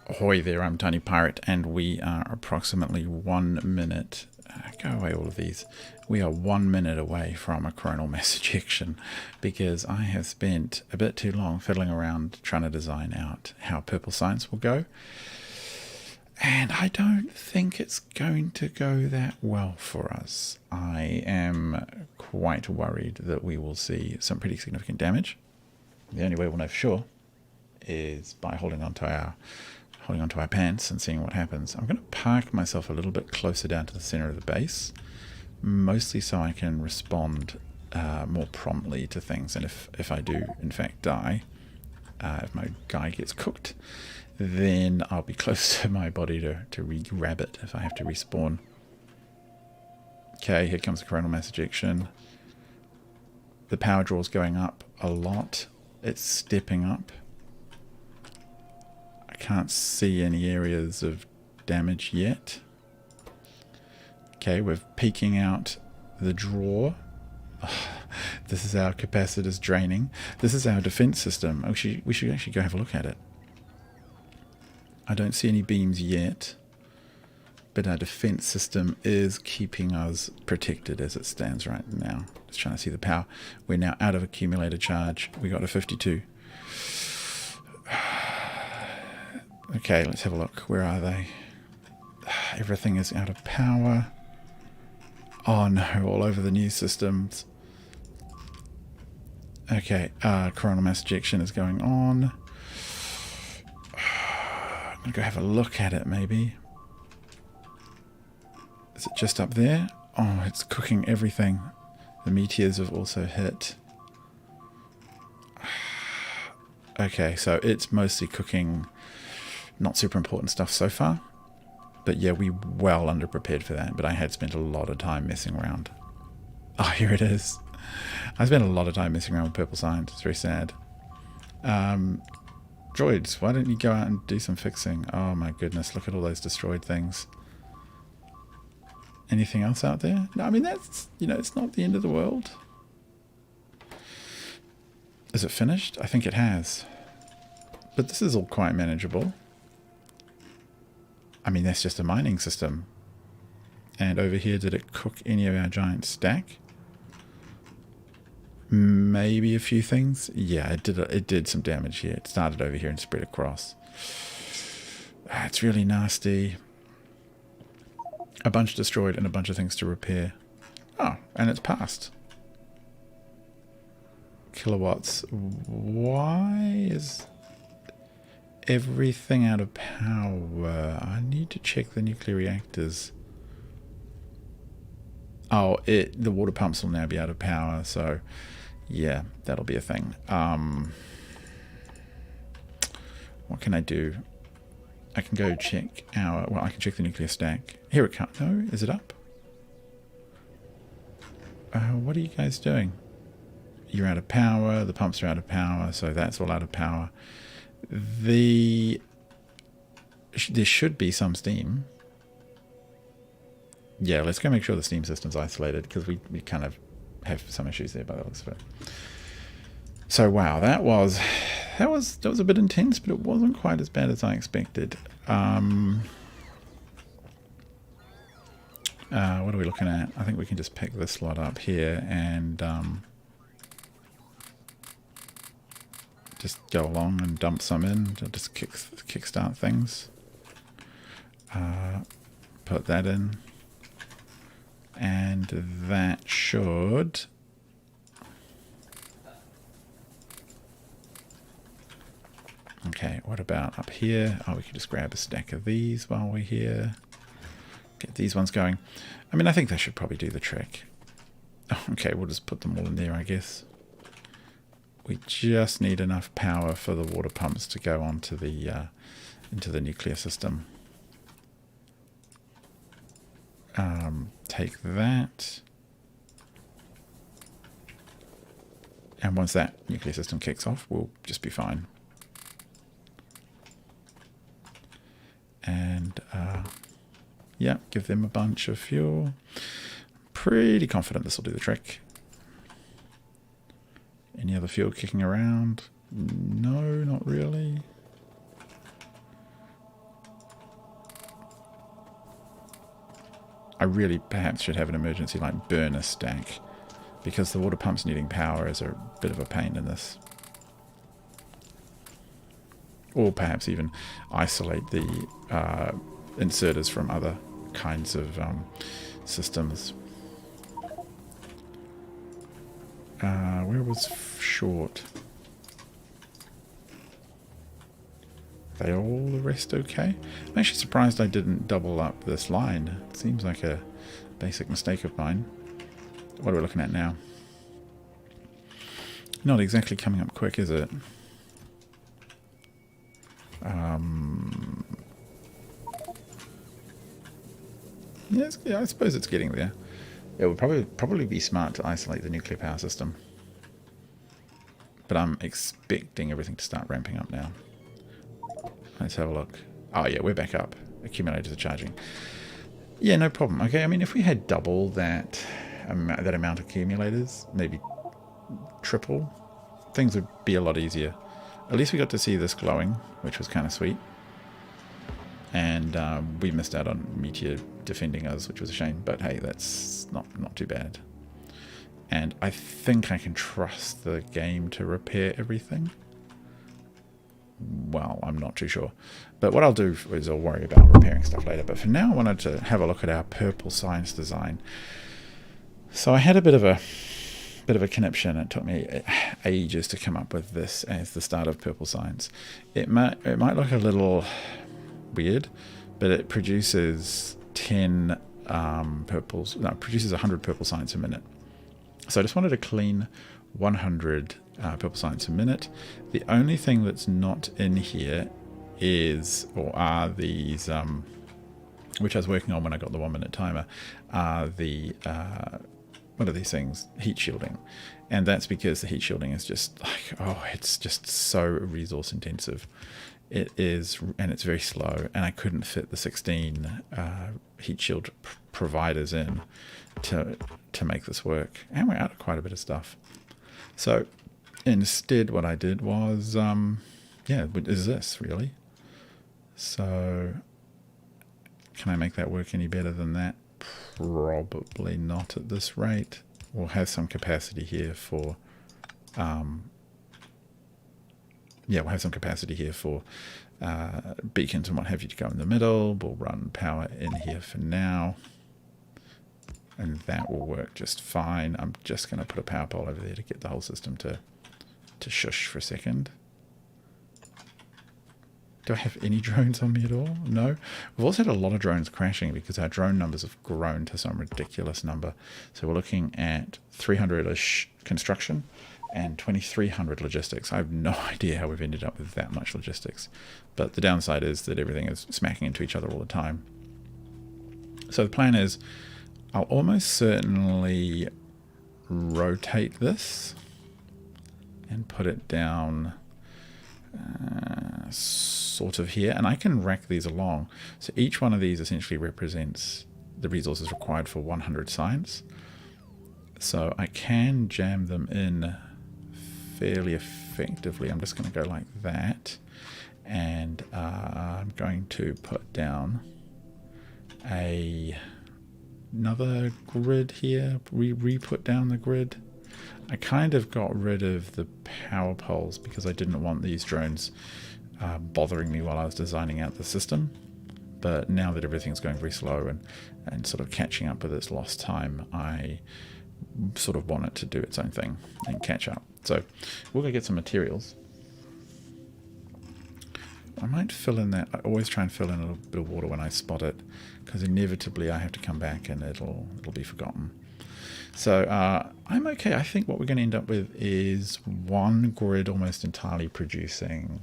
Ahoy there, I'm Tiny Pirate, and we are approximately 1 minute. Go away, all of these. We are 1 minute away from a coronal mass ejection because I have spent a bit too long fiddling around trying to design out how purple science will go. And I don't think it's going to go that well for us. I am quite worried that we will see some pretty significant damage. The only way we'll know for sure is by holding onto our pants and seeing what happens. I'm going to park myself a little bit closer down to the center of the base, mostly so I can respond more promptly to things. And if I do in fact die, if my guy gets cooked, then I'll be close to my body to re-grab it if I have to respawn. Okay, here comes the coronal mass ejection. The power draw is going up a lot. It's stepping up. I can't see any areas of damage yet. Okay, we're peeking out the draw. This is our capacitors draining. This is our defense system. We should actually go have a look at it. I don't see any beams yet, but our defense system is keeping us protected as it stands right now. Just trying to see the power. We're now out of accumulator charge. We got a 52. Okay, let's have a look. Where are they? Everything is out of power. Oh no, all over the news systems. Okay, coronal mass ejection is going on. I'm going to go have a look at it, maybe. Is it just up there? Oh, it's cooking everything. The meteors have also hit. Okay, so it's mostly cooking not super important stuff so far. But yeah, we well underprepared for that. But I had spent a lot of time messing around. Oh, here it is. I spent a lot of time messing around with purple science. It's very sad. Droids, why don't you go out and do some fixing? Oh my goodness, look at all those destroyed things. Anything else out there? No, I mean, that's, it's not the end of the world. Is it finished? I think it has. But this is all quite manageable. I mean, that's just a mining system. And over here, did it cook any of our giant stack? Maybe a few things. Yeah, it did some damage here. It started over here and spread across. It's really nasty. A bunch destroyed and a bunch of things to repair. Oh, and it's passed. Kilowatts. Why is everything out of power? I need to check the nuclear reactors. Oh, the water pumps will now be out of power, so yeah, that'll be a thing. What can I do? I can go check I can check the nuclear stack. Here it comes. No, is it up? What are you guys doing? You're out of power, the pumps are out of power, so that's all out of power. There should be some steam. Yeah, let's go make sure the steam system's isolated, because we kind of have some issues there by the looks of it. So wow, that was a bit intense, but it wasn't quite as bad as I expected. What are we looking at? I think we can just pick this lot up here and just go along and dump some in to just kickstart things. Put that in. And that should... Okay, what about up here? Oh, we can just grab a stack of these while we're here. Get these ones going. I mean, I think they should probably do the trick. Okay, we'll just put them all in there, I guess. We just need enough power for the water pumps to go onto the into the nuclear system. Take that. And once that nuclear system kicks off, we'll just be fine. And yeah, give them a bunch of fuel. Pretty confident this will do the trick. Any other fuel kicking around? No, not really. really perhaps should have an emergency like burner stack, because the water pumps needing power is a bit of a pain in this. Or perhaps even isolate the inserters from other kinds of systems. Where was short? Are they all the rest okay? I'm actually surprised I didn't double up this line. It seems like a basic mistake of mine. What are we looking at now? Not exactly coming up quick, is it? Yes, yeah, I suppose it's getting there. It would probably be smart to isolate the nuclear power system. But I'm expecting everything to start ramping up now. Let's have a look. Oh yeah, we're back up. Accumulators are charging. Yeah, no problem. Okay, I mean, if we had double that amount of accumulators, maybe triple, things would be a lot easier. At least we got to see this glowing, which was kind of sweet. And we missed out on Meteor defending us, which was a shame. But hey, that's not too bad. And I think I can trust the game to repair everything. Well, I'm not too sure. But what I'll do is I'll worry about repairing stuff later. But for now, I wanted to have a look at our purple science design. So I had a bit of a conniption. It took me ages to come up with this as the start of purple science. It might look a little weird, but it produces 10 purples. No, it produces 100 purple science a minute. So I just wanted to clean 100 purple science a minute. The only thing that's not in here are these, which I was working on when I got the 1 minute timer, are the what are these things? Heat shielding. And that's because the heat shielding is just like, it's just so resource intensive. It is, and it's very slow, and I couldn't fit the 16 heat shield providers in to make this work. And we're out of quite a bit of stuff. So instead what I did was, is this really? So can I make that work any better than that? Probably not at this rate. We'll have some capacity here for we'll have some capacity here for beacons and what have you to go in the middle. We'll run power in here for now, and that will work just fine. I'm just going to put a power pole over there to get the whole system to shush for a second. Do I have any drones on me at all? No. We've also had a lot of drones crashing because our drone numbers have grown to some ridiculous number. So we're looking at 300-ish construction and 2,300 logistics. I have no idea how we've ended up with that much logistics. But the downside is that everything is smacking into each other all the time. So the plan is I'll almost certainly rotate this and put it down sort of here, and I can rack these along. So each one of these essentially represents the resources required for 100 science. So I can jam them in fairly effectively. I'm just going to go like that, and I'm going to put down another grid here. Re-put down the grid. I kind of got rid of the power poles because I didn't want these drones bothering me while I was designing out the system. But now that everything's going very slow and sort of catching up with its lost time, I sort of want it to do its own thing and catch up. So we'll go get some materials. I might fill in that. I always try and fill in a little bit of water when I spot it, because inevitably I have to come back and it'll be forgotten. So I'm okay. I think what we're going to end up with is one grid almost entirely producing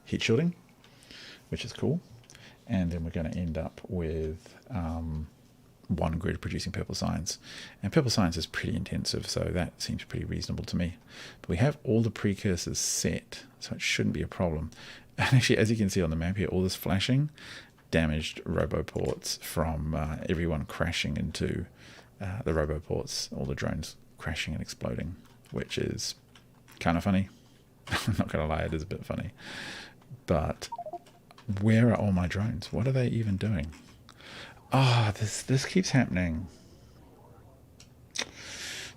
heat shielding, which is cool. And then we're going to end up with one grid producing purple science. And purple science is pretty intensive, so that seems pretty reasonable to me. But we have all the precursors set, so it shouldn't be a problem. And actually, as you can see on the map here, all this flashing damaged roboports from everyone crashing into the roboports, all the drones crashing and exploding, which is kind of funny. I'm not going to lie, it is a bit funny. But where are all my drones? What are they even doing? Ah, this keeps happening.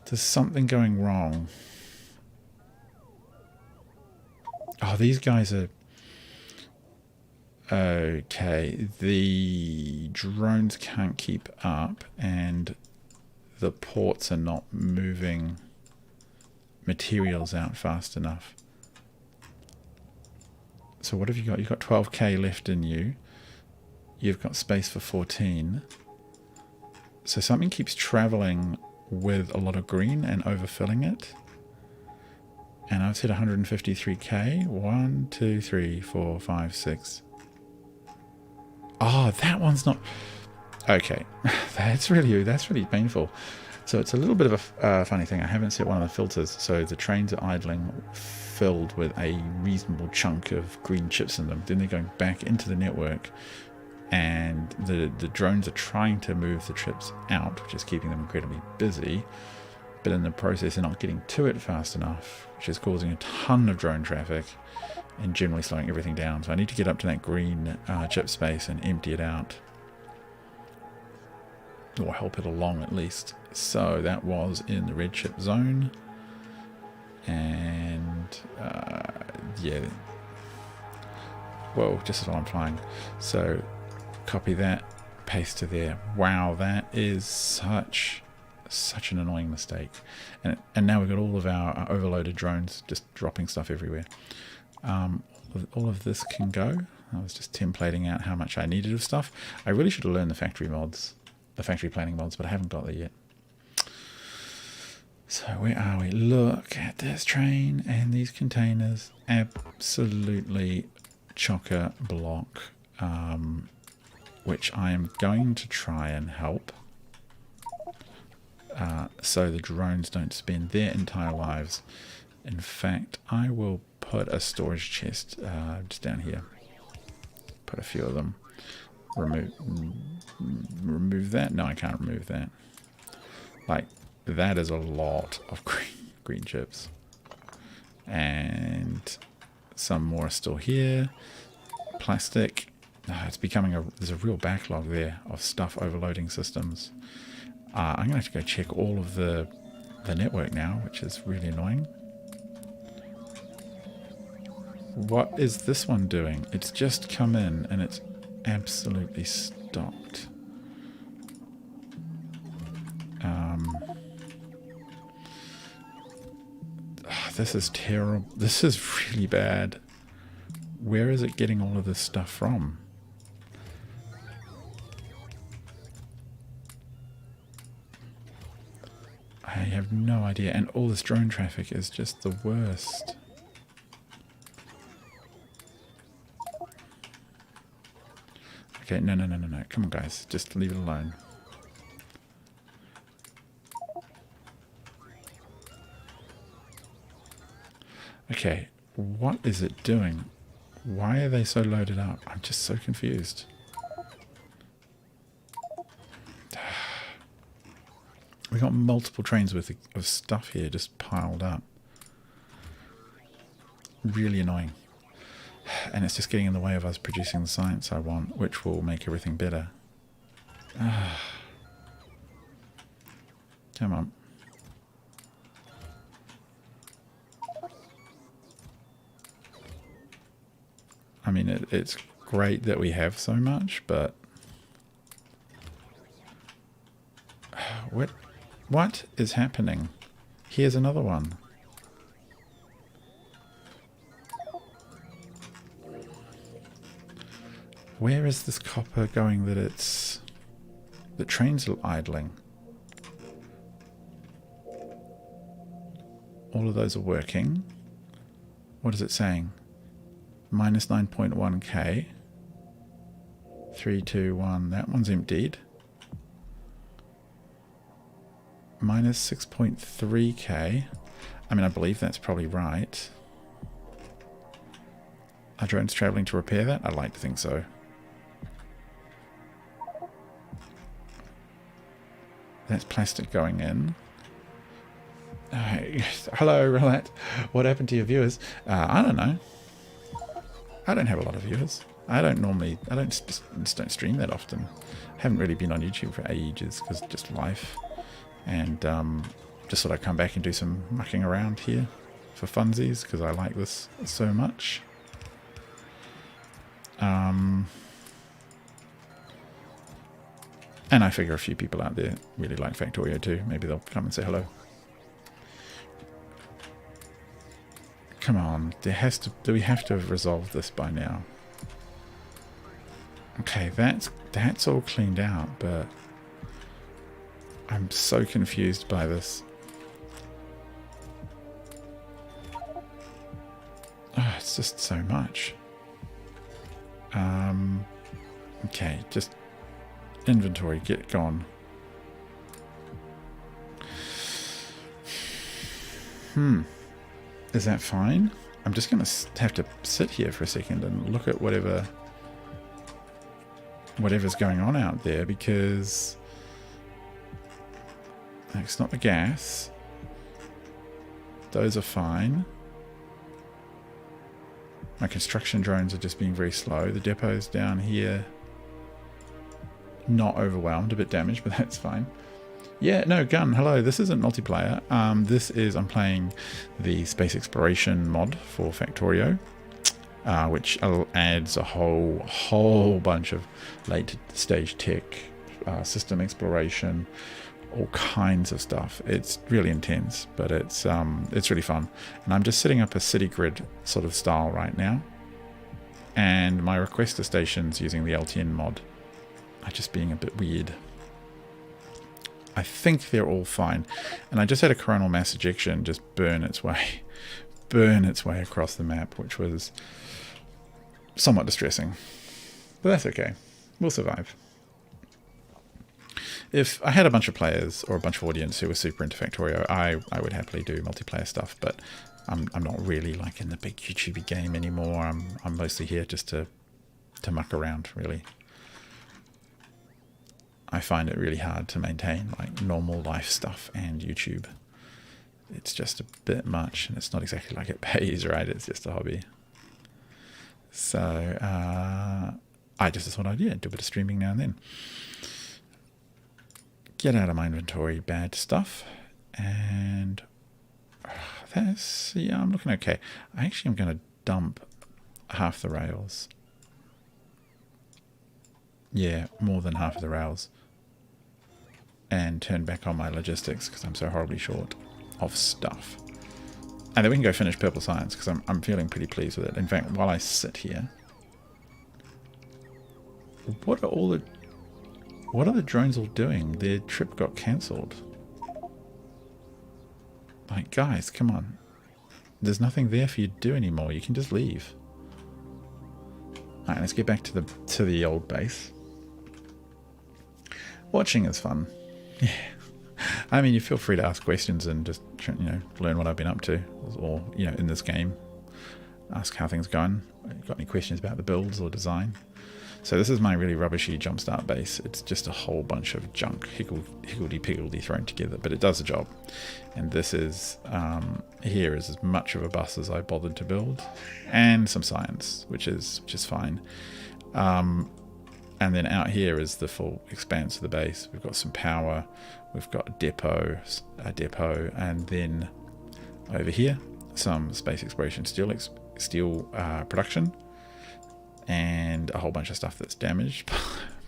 There's something going wrong. Oh, these guys are... Okay, the drones can't keep up and the ports are not moving materials out fast enough. So what have you got? You've got 12k left in you. You've got space for 14. So something keeps traveling with a lot of green and overfilling it. And I've hit 153k. 1, 2, 3, 4, 5, 6. Oh, that one's not... Okay, that's really painful. So it's a little bit of a funny thing. I haven't set one of the filters, so the trains are idling filled with a reasonable chunk of green chips in them. Then they're going back into the network, and the drones are trying to move the chips out, which is keeping them incredibly busy. But in the process, they're not getting to it fast enough, which is causing a ton of drone traffic and generally slowing everything down. So I need to get up to that green chip space and empty it out, or help it along at least. So that was in the red chip zone, and yeah, whoa, just as while I'm flying. So copy that, paste to there. Wow, that is such an annoying mistake. And now we've got all of our overloaded drones just dropping stuff everywhere. All of this can go. I was just templating out how much I needed of stuff. I really should have learned the factory mods, the factory planning mods, but I haven't got there yet. So where are we? Look at this train and these containers. Absolutely chock-a-block, which I am going to try and help. So the drones don't spend their entire lives. In fact, I will put a storage chest just down here. Put a few of them. Remove that. No, I can't remove that. Like, that is a lot of green chips. And some more are still here. Plastic. It's becoming there's a real backlog there of stuff overloading systems. I'm going to have to go check all of the network now, which is really annoying. What is this one doing? It's just come in and it's absolutely stopped. This is terrible. This is really bad. Where is it getting all of this stuff from? I have no idea. And all this drone traffic is just the worst. Okay, no. Come on, guys. Just leave it alone. Okay, what is it doing? Why are they so loaded up? I'm just so confused. We got multiple trains worth of stuff here just piled up. Really annoying. And it's just getting in the way of us producing the science I want, which will make everything better. Come on. I mean, it's great that we have so much, but... What is happening? Here's another one. Where is this copper going that it's... The trains are idling? All of those are working. What is it saying? Minus 9.1k. 3, 2, 1. That one's emptied. Minus 6.3k. I mean, I believe that's probably right. Are drones traveling to repair that? I'd like to think so. That's plastic going in. Hello, Roulette. What happened to your viewers? I don't know. I don't have a lot of viewers. I just don't stream that often. Haven't really been on YouTube for ages because just life. And just thought I'd come back and do some mucking around here for funsies because I like this so much. And I figure a few people out there really like Factorio too. Maybe they'll come and say hello. Come on, do we have to have resolved this by now? Okay, that's all cleaned out, but I'm so confused by this. Oh, it's just so much. Okay, just inventory, get gone. Is that fine? I'm just going to have to sit here for a second and look at whatever's going on out there, because it's not the gas. Those are fine. My construction drones are just being very slow. The depot's down here. Not overwhelmed, a bit damaged, but that's fine. Yeah, no, gun, hello, this isn't multiplayer. I'm playing the space exploration mod for Factorio, which adds a whole bunch of late stage tech, system exploration, all kinds of stuff. It's really intense, but it's really fun. And I'm just setting up a city grid sort of style right now. And my requester stations using the LTN mod are just being a bit weird. I think they're all fine. And I just had a coronal mass ejection just burn its way across the map, which was somewhat distressing. But that's okay. We'll survive. If I had a bunch of players or a bunch of audience who were super into Factorio, I would happily do multiplayer stuff, but I'm not really like in the big YouTube game anymore. I'm mostly here just to muck around, really. I find it really hard to maintain like normal life stuff and YouTube. It's just a bit much, and it's not exactly like it pays, right? It's just a hobby. So I just thought I'd do a bit of streaming now and then. Get out of my inventory bad stuff, and I'm looking okay. I actually am going to dump half the rails. Yeah, more than half of the rails. And turn back on my logistics because I'm so horribly short of stuff. And then we can go finish Purple Science because I'm feeling pretty pleased with it. In fact, while I sit here, what are the drones all doing? Their trip got cancelled. Like, guys, come on. There's nothing there for you to do anymore. You can just leave. Alright, let's get back to the old base. Watching is fun. Yeah. I mean, you feel free to ask questions and just, learn what I've been up to. Or, in this game, ask how things are going. Got any questions about the builds or design? So this is my really rubbishy jumpstart base. It's just a whole bunch of junk, higgledy-piggledy thrown together, but it does the job. And this is, here is as much of a bus as I bothered to build, and some science, which is fine. And then out here is the full expanse of the base. We've got some power, we've got a depot, and then over here, some space exploration steel production, and a whole bunch of stuff that's damaged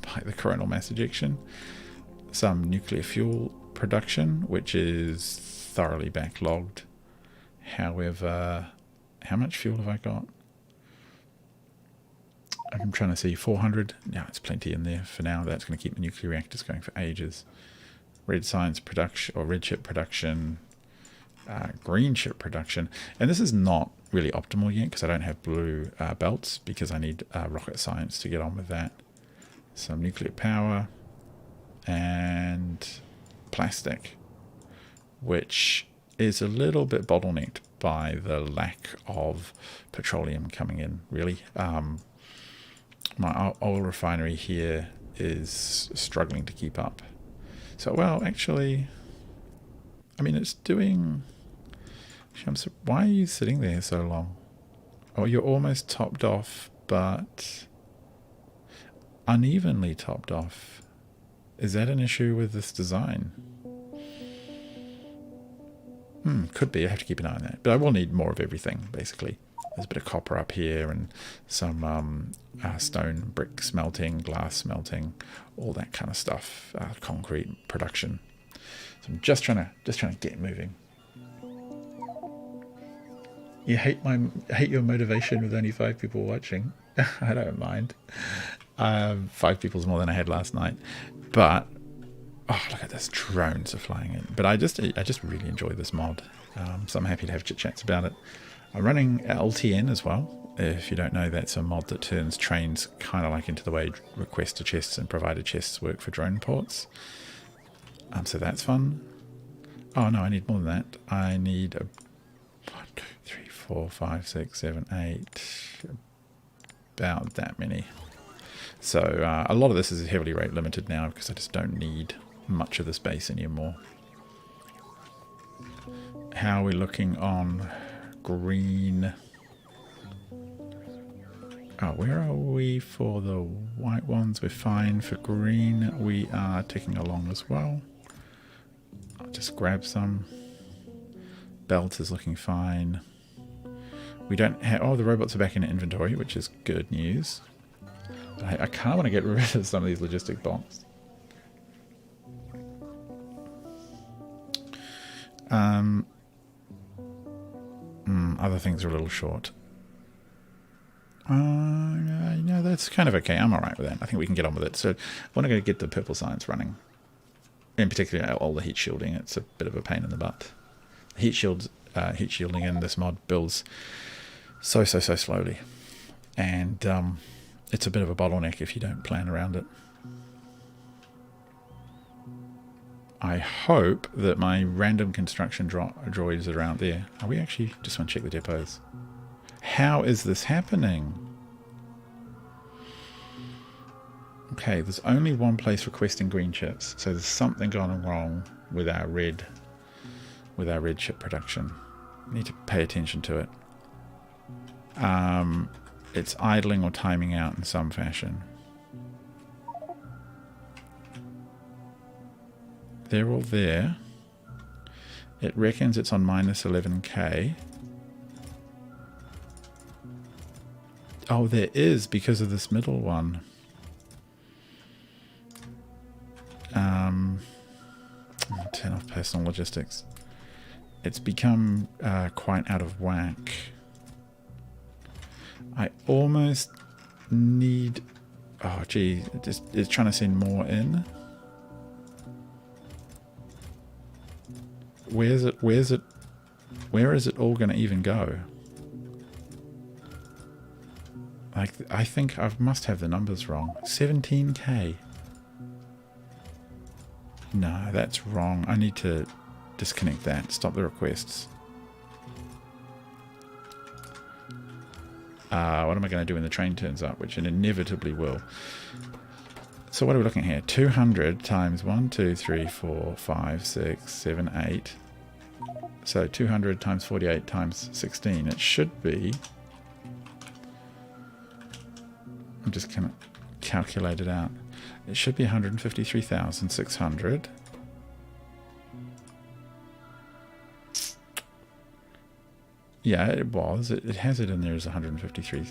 by the coronal mass ejection. Some nuclear fuel production, which is thoroughly backlogged. However, how much fuel have I got? I'm trying to see, 400. Yeah, it's plenty in there for now. That's going to keep the nuclear reactors going for ages. Red science production, or red chip production, green chip production. And this is not really optimal yet because I don't have blue belts, because I need rocket science to get on with that. Some nuclear power and plastic, which is a little bit bottlenecked by the lack of petroleum coming in, really. My oil refinery here is struggling to keep up. So, well, actually, I mean, it's doing... Why are you sitting there so long? Oh, you're almost topped off, but unevenly topped off. Is that an issue with this design? Could be. I have to keep an eye on that. But I will need more of everything, basically. There's a bit of copper up here and some stone, brick smelting, glass smelting, all that kind of stuff. Concrete production. So I'm just trying to get moving. You hate your motivation with only 5 people watching. I don't mind. 5 people's more than I had last night. But oh, look at this! Drones are flying in. But I just really enjoy this mod. So I'm happy to have chit chats about it. I'm running LTN as well. If you don't know, that's a mod that turns trains kind of like into the way requester chests and provider chests work for drone ports. So that's fun. Oh no, I need more than that. I need a 1, 2, 3, 4, 5, 6, 7, 8. About that many. So a lot of this is heavily rate limited now because I just don't need much of the space anymore. How are we looking on green? Oh, where are we for the white ones? We're fine. For green, we are ticking along as well. I'll just grab some. Belt is looking fine. We don't have... Oh, the robots are back in inventory, which is good news. But I kind of want to get rid of some of these logistic blocks. Other things are a little short. No, that's kind of okay. I'm alright with that. I think we can get on with it. So I want to go get the purple science running. In particular, all the heat shielding. It's a bit of a pain in the butt. Heat shielding in this mod builds so slowly. And it's a bit of a bottleneck if you don't plan around it. I hope that my random construction droids are out there. Are we actually... Just want to check the depots. How is this happening? Okay, there's only one place requesting green chips. So there's something gone wrong with our red chip production. We need to pay attention to it. It's idling or timing out in some fashion. They're all there. It reckons it's on minus 11k. Oh, there is because of this middle one. Turn off personal logistics. It's become quite out of whack. I almost need... Oh, gee. It's trying to send more in. Where is it all going to even go? Like, I think I must have the numbers wrong. 17k. No, that's wrong. I need to disconnect that. Stop the requests. What am I going to do when the train turns up? Which it inevitably will. So what are we looking at here? 200 times 1, 2, 3, 4, 5, 6, 7, 8. So 200 times 48 times 16. It should be... I'm just going to calculate it out. It should be 153,600. Yeah, it was. It has it in there as 153.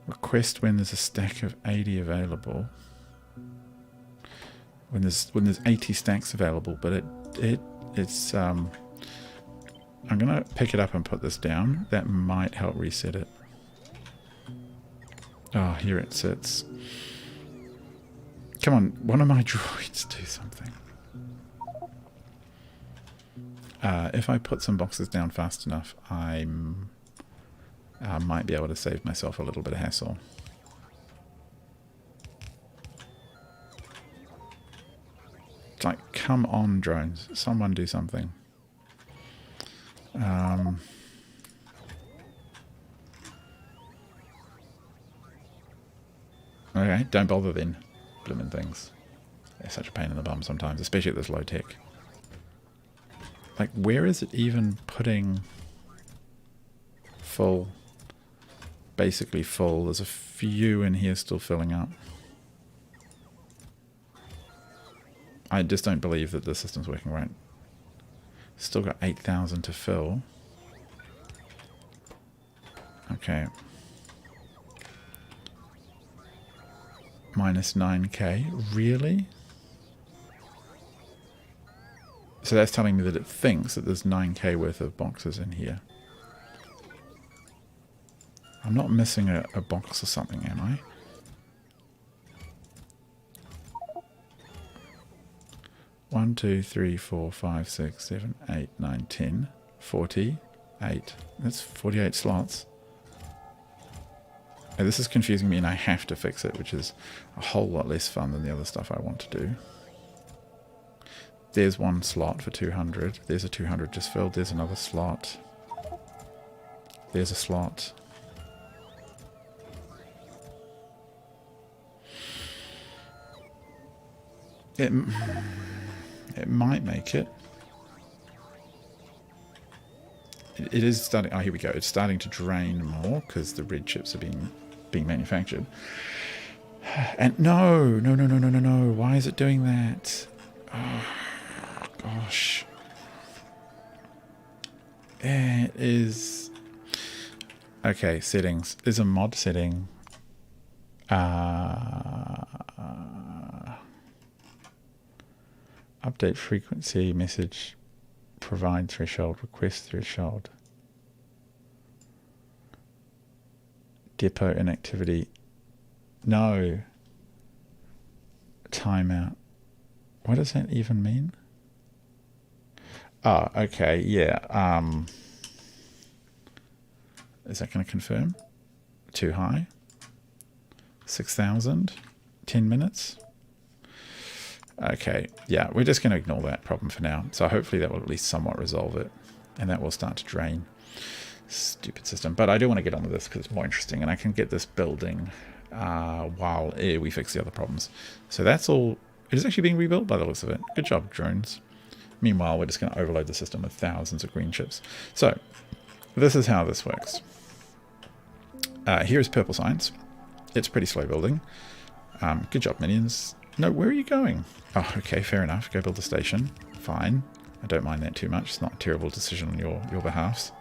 Request when there's a stack of 80 available. When there's 80 stacks available, but it's I'm gonna pick it up and put this down. That might help reset it. Oh, here it sits. Come on, one of my droids do something. If I put some boxes down fast enough, I might be able to save myself a little bit of hassle. It's like, come on, drones. Someone do something. Okay, don't bother then. Blimmin' things. They're such a pain in the bum sometimes, especially at this low tech. Like, where is it even putting full... basically full. There's a few in here still filling up. I just don't believe that the system's working right. Still got 8,000 to fill. Okay. Minus 9k. Really? So that's telling me that it thinks that there's 9k worth of boxes in here. I'm not missing a box or something, am I? One, 2, 3, 4, 5, 6, 7, 8, 9, 10, 48. That's 48 slots. And this is confusing me and I have to fix it, which is a whole lot less fun than the other stuff I want to do. There's one slot for 200. There's a 200 just filled. There's another slot. There's a slot. It might make it. It is starting. Oh, here we go. It's starting to drain more because the red chips are being manufactured. And no. Why is it doing that? Oh, gosh. It is. Okay, settings. There's a mod setting. Update frequency, message, provide threshold, request threshold, depot inactivity, no, timeout. What does that even mean? Oh, okay, yeah. Is that going to confirm? Too high? 6,000? 10 minutes? Okay, yeah, we're just going to ignore that problem for now. So hopefully that will at least somewhat resolve it. And that will start to drain. Stupid system. But I do want to get on with this because it's more interesting. And I can get this building while we fix the other problems. So that's all. It is actually being rebuilt by the looks of it. Good job, drones. Meanwhile, we're just going to overload the system with thousands of green chips. So this is how this works. Here's purple science. It's pretty slow building. Good job, minions. No, where are you going? Oh, okay, fair enough. Go build a station. Fine. I don't mind that too much. It's not a terrible decision on your behalf.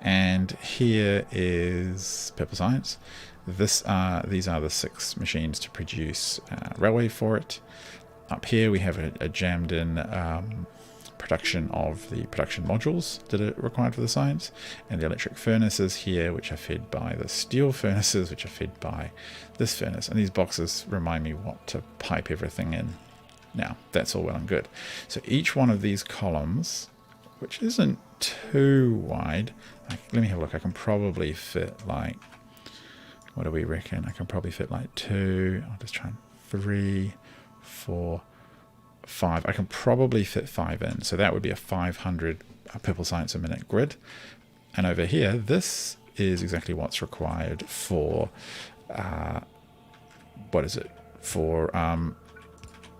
And here is purple science. These are the 6 machines to produce railway for it. Up here we have a jammed in production of the production modules that are required for the science, and the electric furnaces here, which are fed by the steel furnaces, which are fed by this furnace. And these boxes remind me what to pipe everything in. Now, that's all well and good. So each one of these columns, which isn't too wide, let me have a look. I can probably fit like, what do we reckon? I can probably fit like 2, I'll just try 3, 4, 5. I can probably fit 5 in. So that would be a 500 purple science a minute grid. And over here, this is exactly what's required for, what is it? For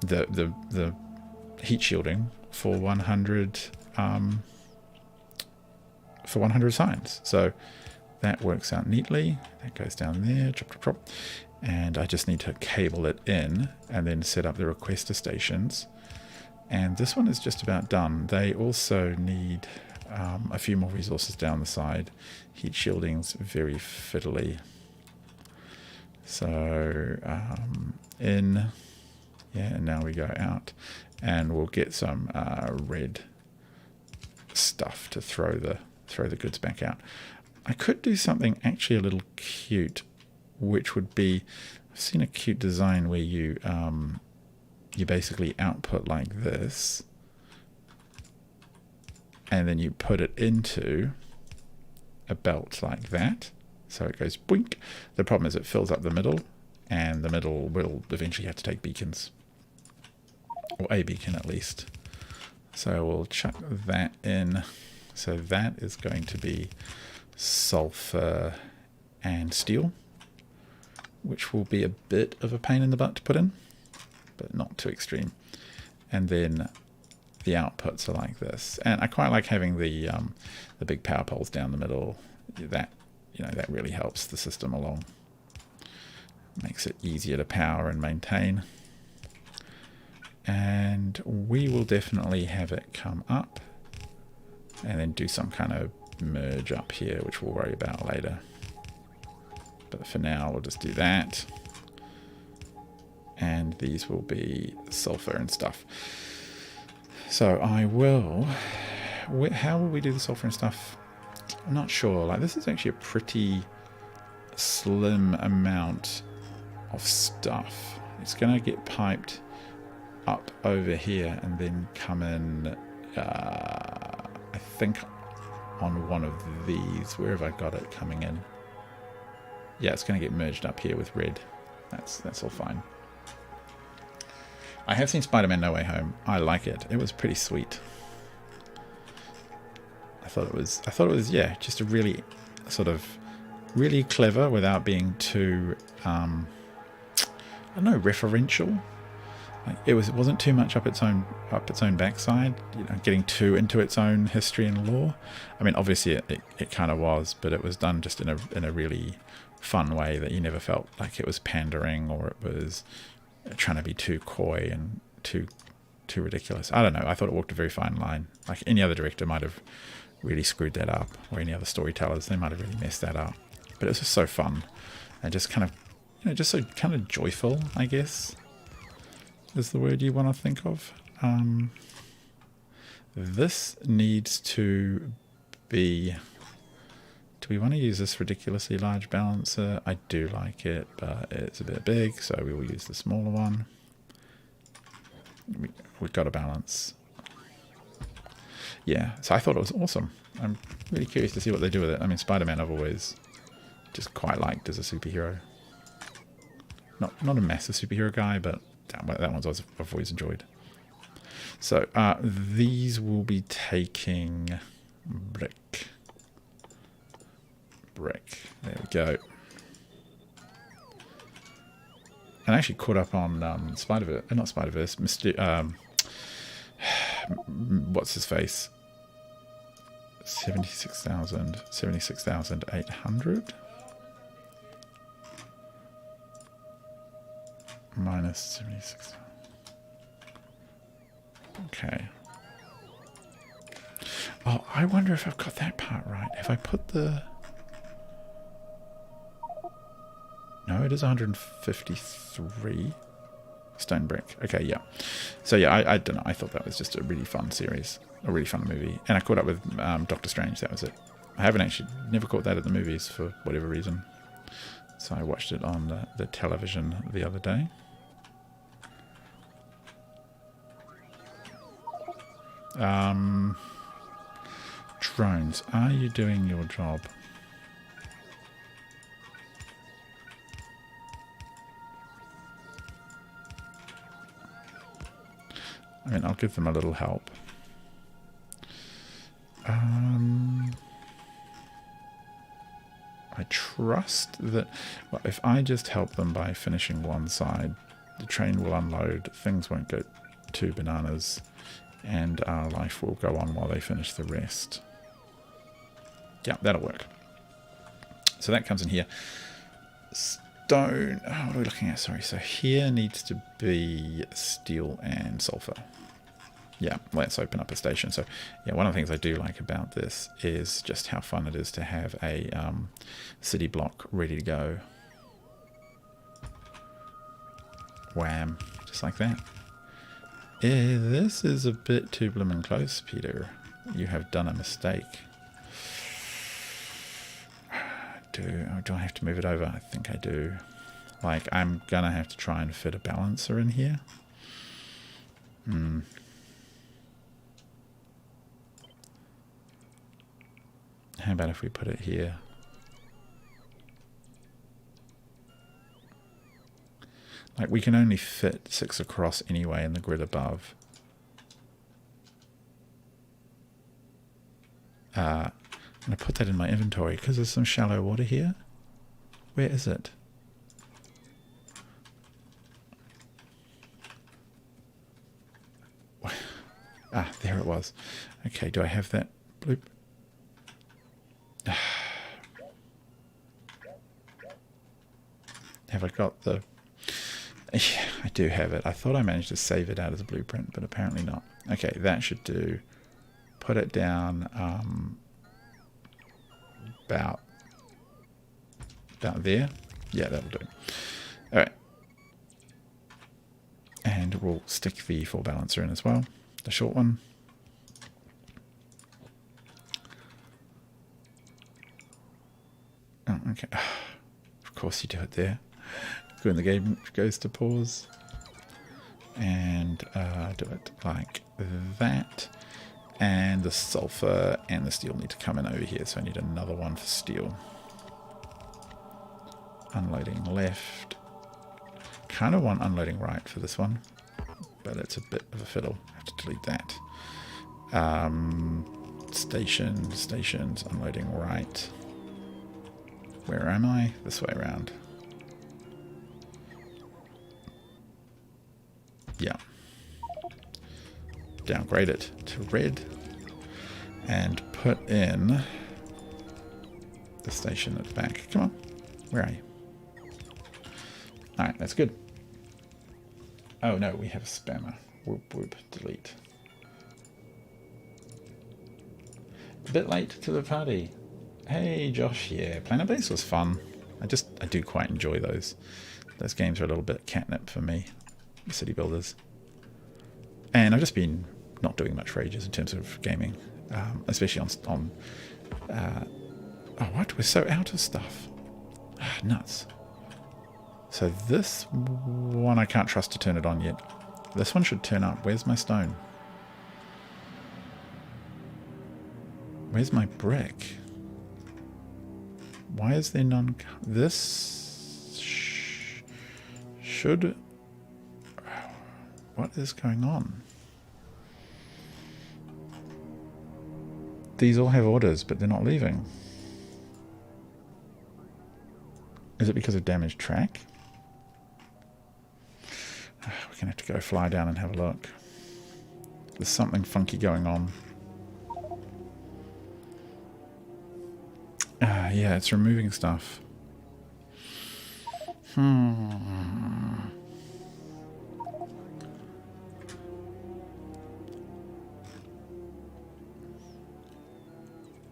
the heat shielding for 100 science. So that works out neatly. That goes down there, chop, chop, chop. And I just need to cable it in and then set up the requester stations. And this one is just about done. They also need a few more resources down the side. Heat shielding's very fiddly. So in, yeah, and now we go out and we'll get some red stuff to throw the goods back out. I could do something actually a little cute, which would be, I've seen a cute design where you basically output like this, and then you put it into a belt like that, so it goes boink. The problem is it fills up the middle, and the middle will eventually have to take beacons, or a beacon at least. So we'll chuck that in. So that is going to be sulfur and steel, which will be a bit of a pain in the butt to put in, but not too extreme. And then the outputs are like this. And I quite like having the big power poles down the middle. That you know, that really helps the system along. Makes it easier to power and maintain. And we will definitely have it come up and then do some kind of merge up here, which we'll worry about later. But for now, we'll just do that. And these will be sulfur and stuff. So I will... How will we do the sulfur and stuff? I'm not sure. Like, this is actually a pretty slim amount of stuff. It's going to get piped up over here and then come in, I think, on one of these. Where have I got it coming in? Yeah, it's going to get merged up here with red. That's all fine. I have seen Spider-Man No Way Home. I like it. It was pretty sweet. I thought it was, yeah, just a really sort of really clever without being too, I don't know, referential. Like it wasn't too much up its own backside, you know, getting too into its own history and lore. I mean, obviously it kind of was, but it was done just in a really fun way that you never felt like it was pandering or it was trying to be too coy and too ridiculous. I don't know. I thought it walked a very fine line. Like any other director might have really screwed that up, or any other storytellers, they might have really messed that up. But it was just so fun and just kind of, you know, just so kind of joyful, I guess, is the word you want to think of. This needs to be... Do we want to use this ridiculously large balancer? I do like it, but it's a bit big, so we will use the smaller one. We've got a balance. Yeah, so I thought it was awesome. I'm really curious to see what they do with it. I mean, Spider-Man I've always just quite liked as a superhero. Not a massive superhero guy, but that one's I've always enjoyed. So these will be taking brick. There we go. And I actually caught up on Spider-Verse, not Spider-Verse, what's his face? 76,800 minus 76. Okay. Oh, I wonder if I've got that part right. If I put the... No, it is 153 stone brick. Okay, yeah. So yeah, I don't know. I thought that was just a really fun series, a really fun movie, and I caught up with Doctor Strange. That was it. I haven't actually never caught that at the movies for whatever reason. So I watched it on the television the other day. Drones, are you doing your job? I mean, I'll give them a little help. I trust that, well, if I just help them by finishing one side, the train will unload, things won't go too bananas, and our life will go on while they finish the rest. Yeah, that'll work. So that comes in here. Stone, what are we looking at? Sorry, so here needs to be steel and sulfur. Yeah, let's open up a station. So yeah, one of the things I do like about this is just how fun it is to have a city block ready to go. Wham, just like that. This is a bit too bloomin' close, Peter. You have done a mistake. Do I have to move it over? I think I do. Like, I'm gonna have to try and fit a balancer in here. How about if we put it here? Like, we can only fit 6 across anyway in the grid above. I'm going to put that in my inventory because there's some shallow water here. Where is it? Ah, there it was. Okay, do I have that? Bloop. Have I got the... Yeah, I do have it. I thought I managed to save it out as a blueprint, but apparently not. Okay, that should do. Put it down about there. Yeah, that'll do. All right. And we'll stick the full balancer in as well, the short one. Oh, okay. Of course you do it there. When the game goes to pause. And do it like that. And the sulfur and the steel need to come in over here, so I need another one for steel. Unloading left. Kind of want unloading right for this one, but it's a bit of a fiddle. I have to delete that. Stations, unloading right. Where am I? This way around. Yeah. Downgrade it to red and put in the station at the back. Come on. Where are you? Alright, that's good. Oh no, we have a spammer. Whoop whoop, delete. A bit late to the party. Hey Josh, yeah, Planet Base was fun. I do quite enjoy those. Those games are a little bit catnip for me, the city builders. And I've just been not doing much for ages in terms of gaming, especially on oh what, we're so out of stuff. Nuts. So this one I can't trust to turn it on yet. This one should turn up. Where's my stone? Where's my brick? Why is there none? This should... What is going on? These all have orders, but they're not leaving. Is it because of damaged track? We're going to have to go fly down and have a look. There's something funky going on. Yeah, it's removing stuff.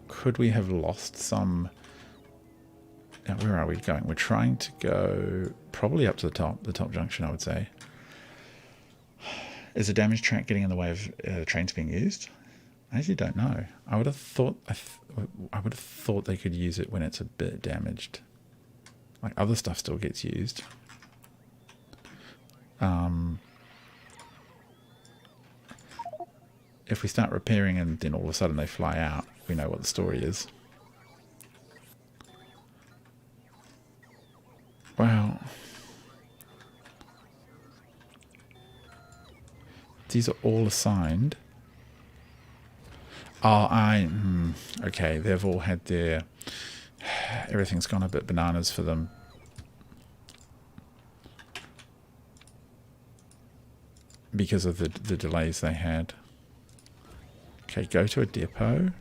Could we have lost some... Now, where are we going? We're trying to go probably up to the top junction, I would say. Is a damaged track getting in the way of trains being used? I actually don't know. I would have thought they could use it when it's a bit damaged. Like other stuff still gets used. If we start repairing and then all of a sudden they fly out, we know what the story is. Wow. These are all assigned. Oh, okay, they've all had their... Everything's gone a bit bananas for them. Because of the delays they had. Okay, go to a depot.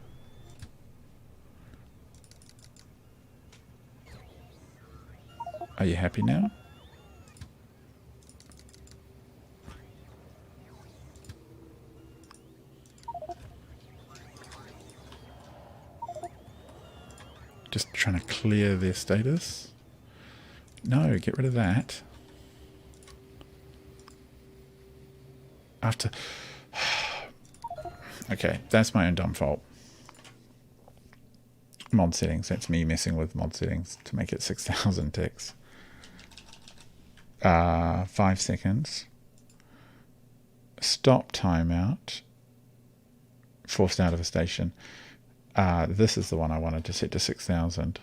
Are you happy now? Just trying to clear their status. No, get rid of that. After... Okay, that's my own dumb fault. Mod settings, that's me messing with mod settings to make it 6,000 ticks. 5 seconds. Stop timeout. Forced out of a station. This is the one I wanted to set to 6,000.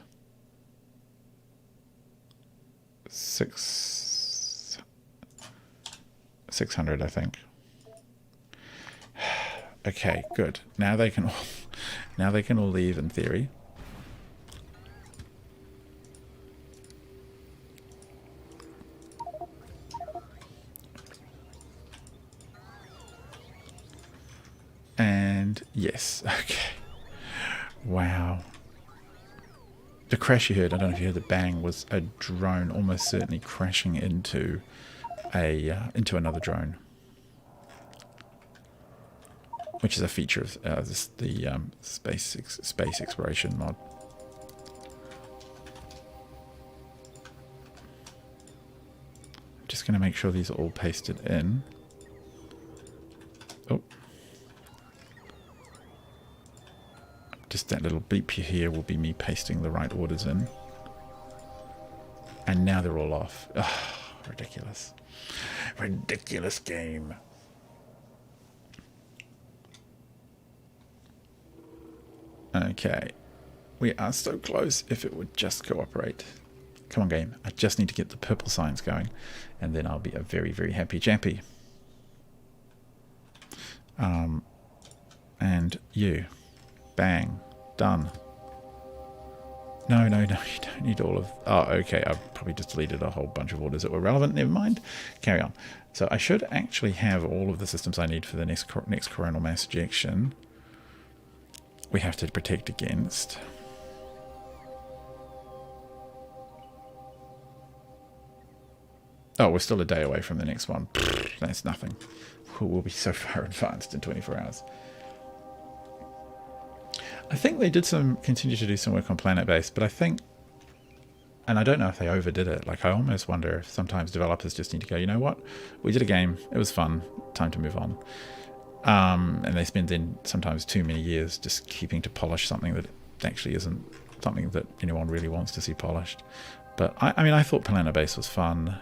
600, I think. Okay, good. Now they can all leave in theory. And yes, okay. Wow. The crash you heard, I don't know if you heard the bang, was a drone almost certainly crashing into into another drone, which is a feature of the space exploration mod. I'm just going to make sure these are all pasted in. Oh. Just that little beep here will be me pasting the right orders in. And now they're all off. Oh, ridiculous. Ridiculous game. Okay. We are so close. If it would just cooperate. Come on, game. I just need to get the purple signs going. And then I'll be a very, very happy chappy. And you. Bang. Done. No, you don't need all of... Oh, okay, I've probably just deleted a whole bunch of orders that were relevant. Never mind. Carry on. So I should actually have all of the systems I need for the next coronal mass ejection. We have to protect against. Oh, we're still a day away from the next one. That's nothing. We'll be so far advanced in 24 hours. I think they did continue to do some work on planet-based, but I think, and I don't know if they overdid it. Like, I almost wonder if sometimes developers just need to go, you know what, we did a game, it was fun, time to move on. And they spend then sometimes too many years just keeping to polish something that actually isn't something that anyone really wants to see polished. But I mean, I thought planet-based was fun.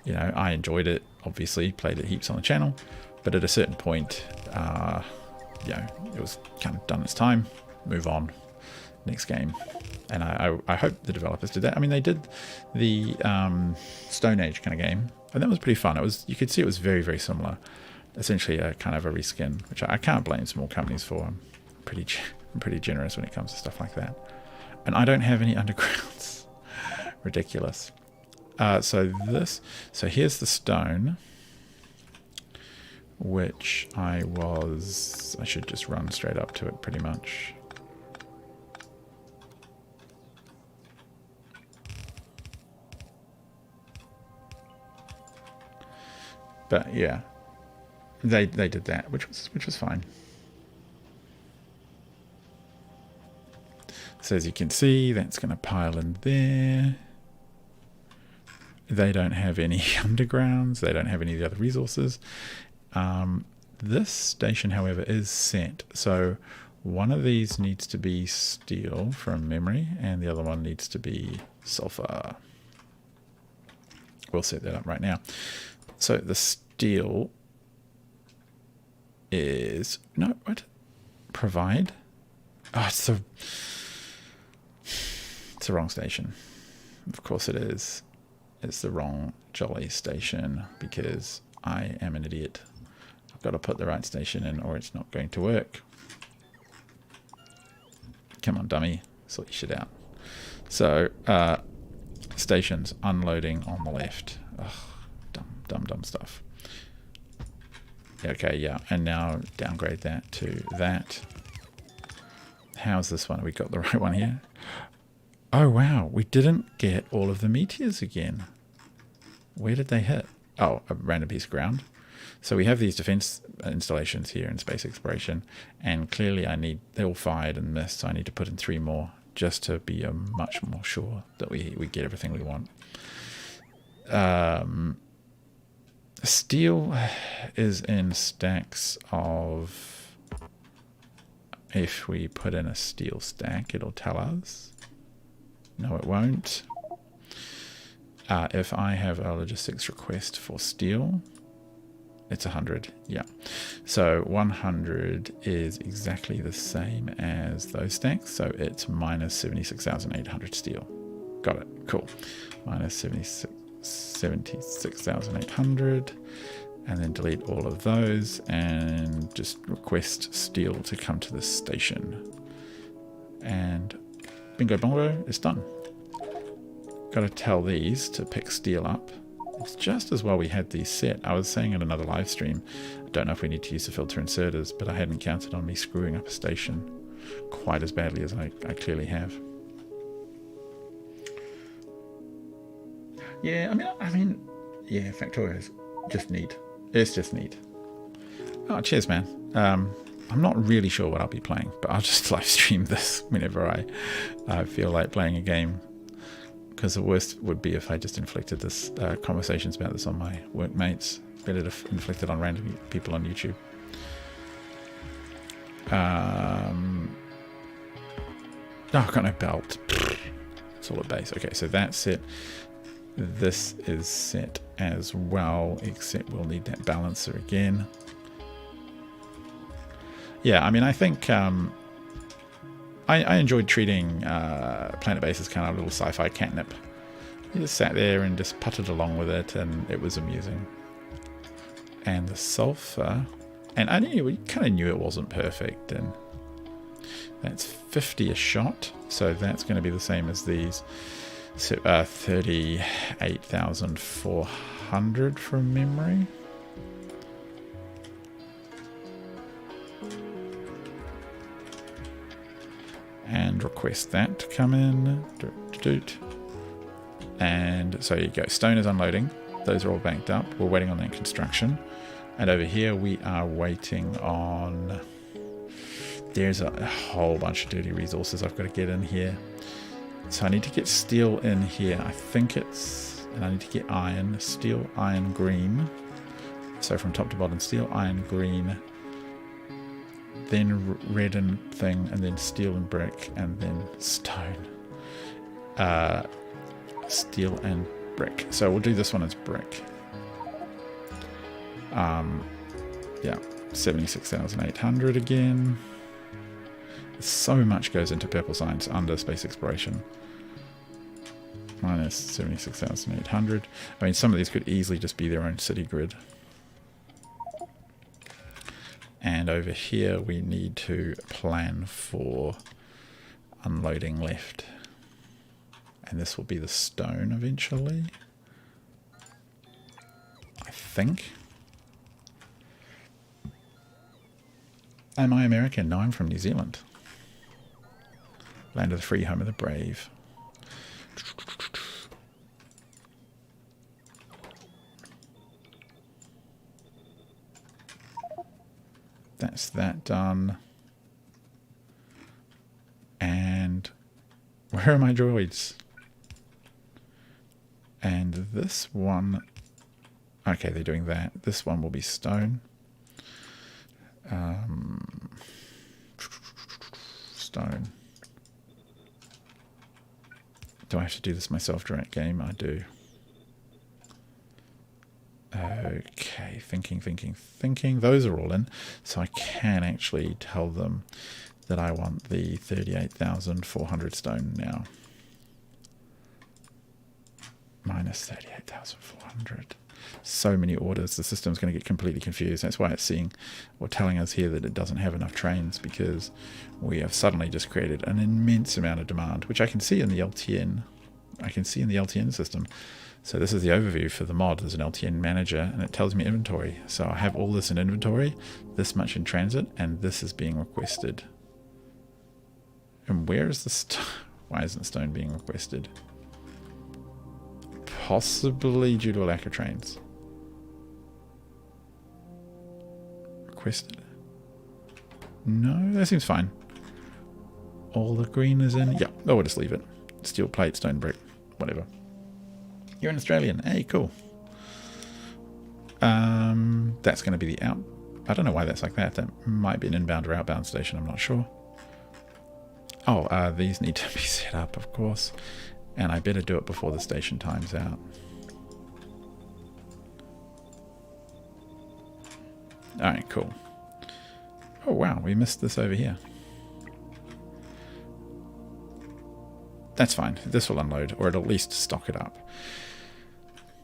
You know, I enjoyed it, obviously, played it heaps on the channel, but at a certain point, you know, it was kind of done its time, move on, next game. And I hope the developers did that. I mean, they did the Stone Age kind of game, and that was pretty fun. It was, you could see it was very, very similar. Essentially a kind of a reskin, which I can't blame small companies for. I'm pretty generous when it comes to stuff like that. And I don't have any undergrounds. Ridiculous. So here's the stone, which I should just run straight up to it pretty much. But yeah, they did that, which was fine. So as you can see, that's going to pile in there. They don't have any undergrounds. They don't have any of the other resources. This station, however, is set. So one of these needs to be steel from memory, and the other one needs to be sulfur. We'll set that up right now. So the steel is... No, what? Provide? Oh, it's the wrong station. Of course it is. It's the wrong jolly station because I am an idiot. I've got to put the right station in or it's not going to work. Come on, dummy. Sort your shit out. So, stations unloading on the left. Ugh, dumb stuff. Okay, yeah. And now downgrade that to that. How's this one? Have we got the right one here? Oh, wow. We didn't get all of the meteors again. Where did they hit? Oh, a random piece of ground. So we have these defense installations here in space exploration, and clearly they all fired and missed, so I need to put in 3 more just to be much more sure that we get everything we want. Steel is in stacks of... If we put in a steel stack, it'll tell us. No, it won't. If I have a logistics request for steel, it's 100. Yeah. So 100 is exactly the same as those stacks. So it's minus 76,800 steel. Got it. Cool. Minus 76,800. And then delete all of those and just request steel to come to this station. And bingo bongo, it's done. Got to tell these to pick steel up. It's just as well we had these set. I was saying in another live stream, I don't know if we need to use the filter inserters, but I hadn't counted on me screwing up a station. quite as badly as I clearly have. Yeah, I mean, yeah, Factorio is just neat. It's just neat. Oh, cheers, man. I'm not really sure what I'll be playing, but I'll just live stream this whenever I feel like playing a game. Because the worst would be if I just inflicted this conversations about this on my workmates. Better to inflict it on random people on YouTube. Oh, I've got no belt. It's all a base. Okay, so that's set. This is set as well, except we'll need that balancer again. Yeah, I mean, I think I enjoyed treating Planet Base as kind of a little sci-fi catnip. You just sat there and just putted along with it, and it was amusing. And the sulfur, and I knew, we kind of knew it wasn't perfect, and that's 50 a shot, so that's going to be the same as these. So 38,400 from memory. And request that to come in. And so you go. Stone is unloading. Those are all banked up. We're waiting on that construction. And over here we are waiting on... There's a whole bunch of dirty resources I've got to get in here. So I need to get steel in here. I think it's... And I need to get iron. Steel, iron, green. So from top to bottom, steel, iron, green. Then red and thing, and then steel and brick, and then stone. Steel and brick. So we'll do this one as brick. Yeah, 76,800 again. So much goes into purple science under space exploration. Minus 76,800. I mean, some of these could easily just be their own city grid. And over here we need to plan for unloading left. And this will be the stone eventually. I think. Am I American? No, I'm from New Zealand. Land of the free, home of the brave. That's that done. And where are my droids? And this one... Okay, they're doing that. This one will be stone. Stone. Do I have to do this myself direct game? I do. Okay, thinking. Those are all in. So I can actually tell them that I want the 38,400 stone now. Minus 38,400. So many orders, the system's going to get completely confused. That's why it's seeing or telling us here that it doesn't have enough trains, because we have suddenly just created an immense amount of demand, which I can see in the LTN. I can see in the LTN system. So this is the overview for the mod. There's an LTN manager, and it tells me inventory. So I have all this in inventory, this much in transit, and this is being requested. And where is the why isn't stone being requested? Possibly due to a lack of trains. Requested? No, that seems fine. All the green is in. Yeah, oh, we'll just leave it. Steel plate, stone brick, whatever. You're an Australian. Hey, cool. That's going to be the out. I don't know why that's like that. That might be an inbound or outbound station. I'm not sure. Oh, these need to be set up, of course. And I better do it before the station times out. Alright, cool. Oh wow, we missed this over here. That's fine. This will unload, or it'll at least stock it up.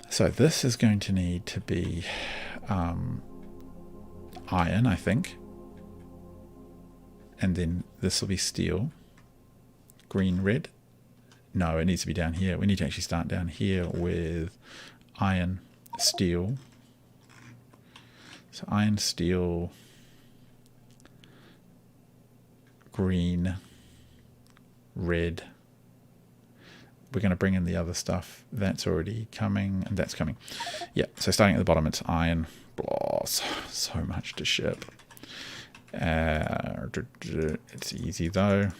So this is going to need to be iron, I think. And then this will be steel. Green, red. No, it needs to be down here. We need to actually start down here with iron, steel. So iron, steel, green, red. We're going to bring in the other stuff. That's already coming, and that's coming. Yeah, so starting at the bottom, it's iron. Oh, so much to ship. It's easy though.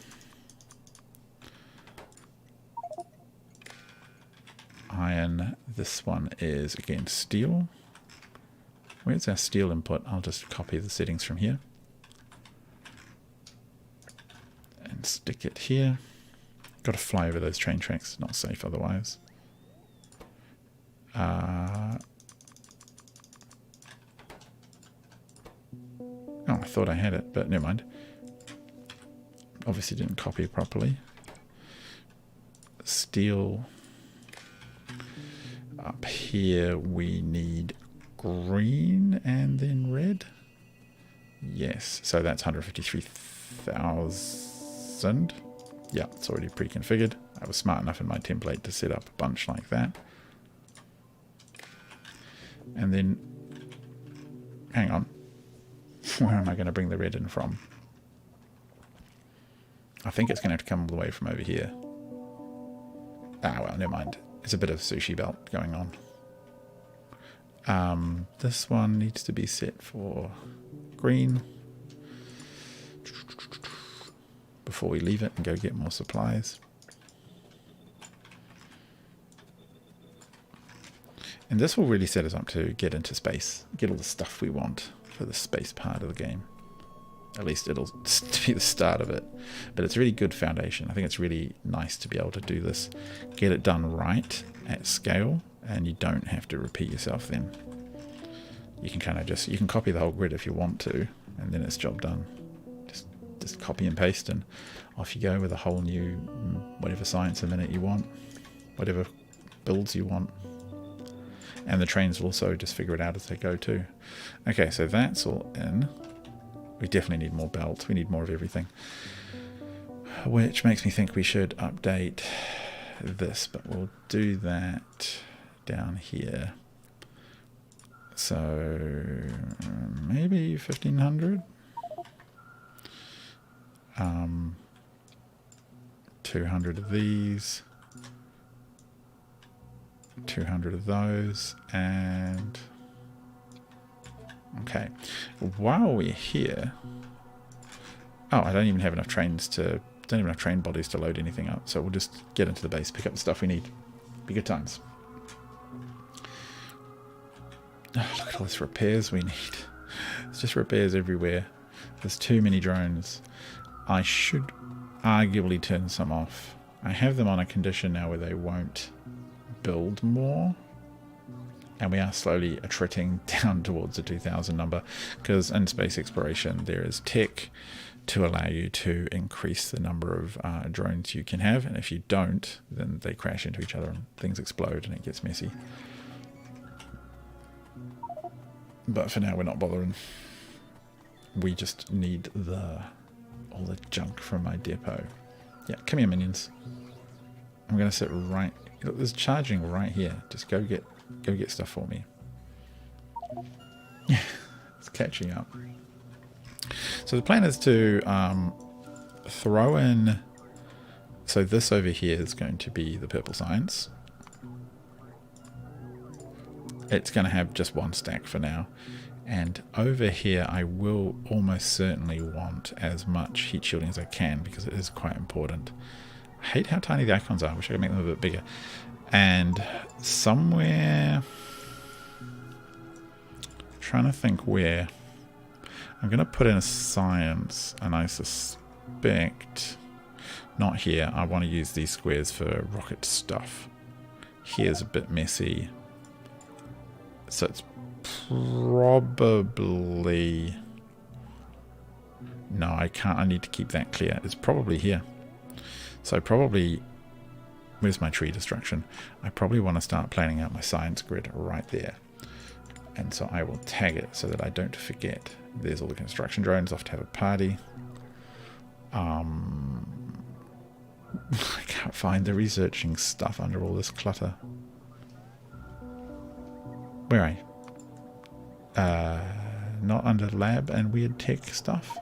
Iron. This one is again steel. Where's our steel input? I'll just copy the settings from here and stick it here. Got to fly over those train tracks. Not safe otherwise. Oh, I thought I had it, but never mind. Obviously didn't copy it properly. Steel. Up here we need green and then red. Yes, so that's 153,000. Yeah, it's already pre-configured. I was smart enough in my template to set up a bunch like that. And then, hang on, where am I going to bring the red in from? I think it's going to have to come all the way from over here. Ah, well, never mind. There's a bit of sushi belt going on. This one needs to be set for green before we leave it and go get more supplies. And this will really set us up to get into space, get all the stuff we want for the space part of the game. At least it'll be the start of it. But it's a really good foundation. I think it's really nice to be able to do this, get it done right at scale, and you don't have to repeat yourself then. You can kind of just, you can copy the whole grid if you want to, and then it's job done. Just copy and paste, and off you go with a whole new whatever science a minute you want, whatever builds you want. And the trains will also just figure it out as they go too. Okay, so that's all in. We definitely need more belts. We need more of everything. Which makes me think we should update this, but we'll do that down here. So maybe 1,500. 200 of these. 200 of those, and okay, while we're here, oh, I don't even have enough train bodies to load anything up, so we'll just get into the base, pick up the stuff we need. Be good times. Oh, look at all this repairs we need. It's just repairs everywhere. There's too many drones. I should arguably turn some off. I have them on a condition now where they won't build more, and we are slowly attriting down towards the 2,000 number, because in space exploration there is tech to allow you to increase the number of drones you can have, and if you don't, then they crash into each other and things explode and it gets messy. But for now we're not bothering. We just need all the junk from my depot. Yeah, come here, minions. I'm gonna sit right. Look, there's charging right here. Just go get stuff for me. It's catching up. So the plan is to throw in. So this over here is going to be the purple science. It's going to have just one stack for now. And over here I will almost certainly want as much heat shielding as I can, because it is quite important. I hate how tiny the icons are. I wish I could make them a bit bigger. And somewhere, trying to think where, I'm going to put in a science, and I suspect not here. I want to use these squares for rocket stuff. Here's a bit messy, so it's probably, no, I can't. I need to keep that clear. It's probably here. So probably, where's my tree destruction? I probably want to start planning out my science grid right there. And so I will tag it so that I don't forget. There's all the construction drones off to have a party. I can't find the researching stuff under all this clutter. Where are you? Not under lab and weird tech stuff.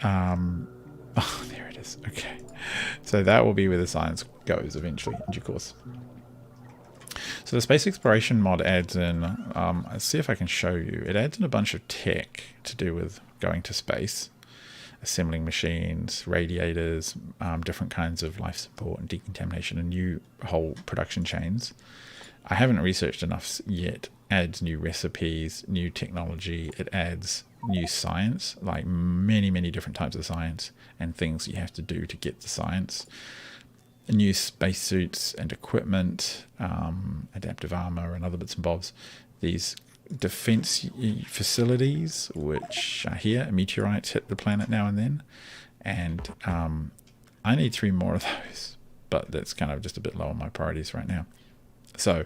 Oh, there it is. Okay. So that will be where the science goes eventually in due course. So the space exploration mod adds in, let's see if I can show you. It adds in a bunch of tech to do with going to space, assembling machines, radiators, different kinds of life support and decontamination, and new whole production chains. I haven't researched enough yet. Adds new recipes, new technology. It adds new science, like many, many different types of science and things you have to do to get the science. New spacesuits and equipment, adaptive armor and other bits and bobs. These defense facilities, which are here. Meteorites hit the planet now and then. And I need 3 more of those, but that's kind of just a bit low on my priorities right now. So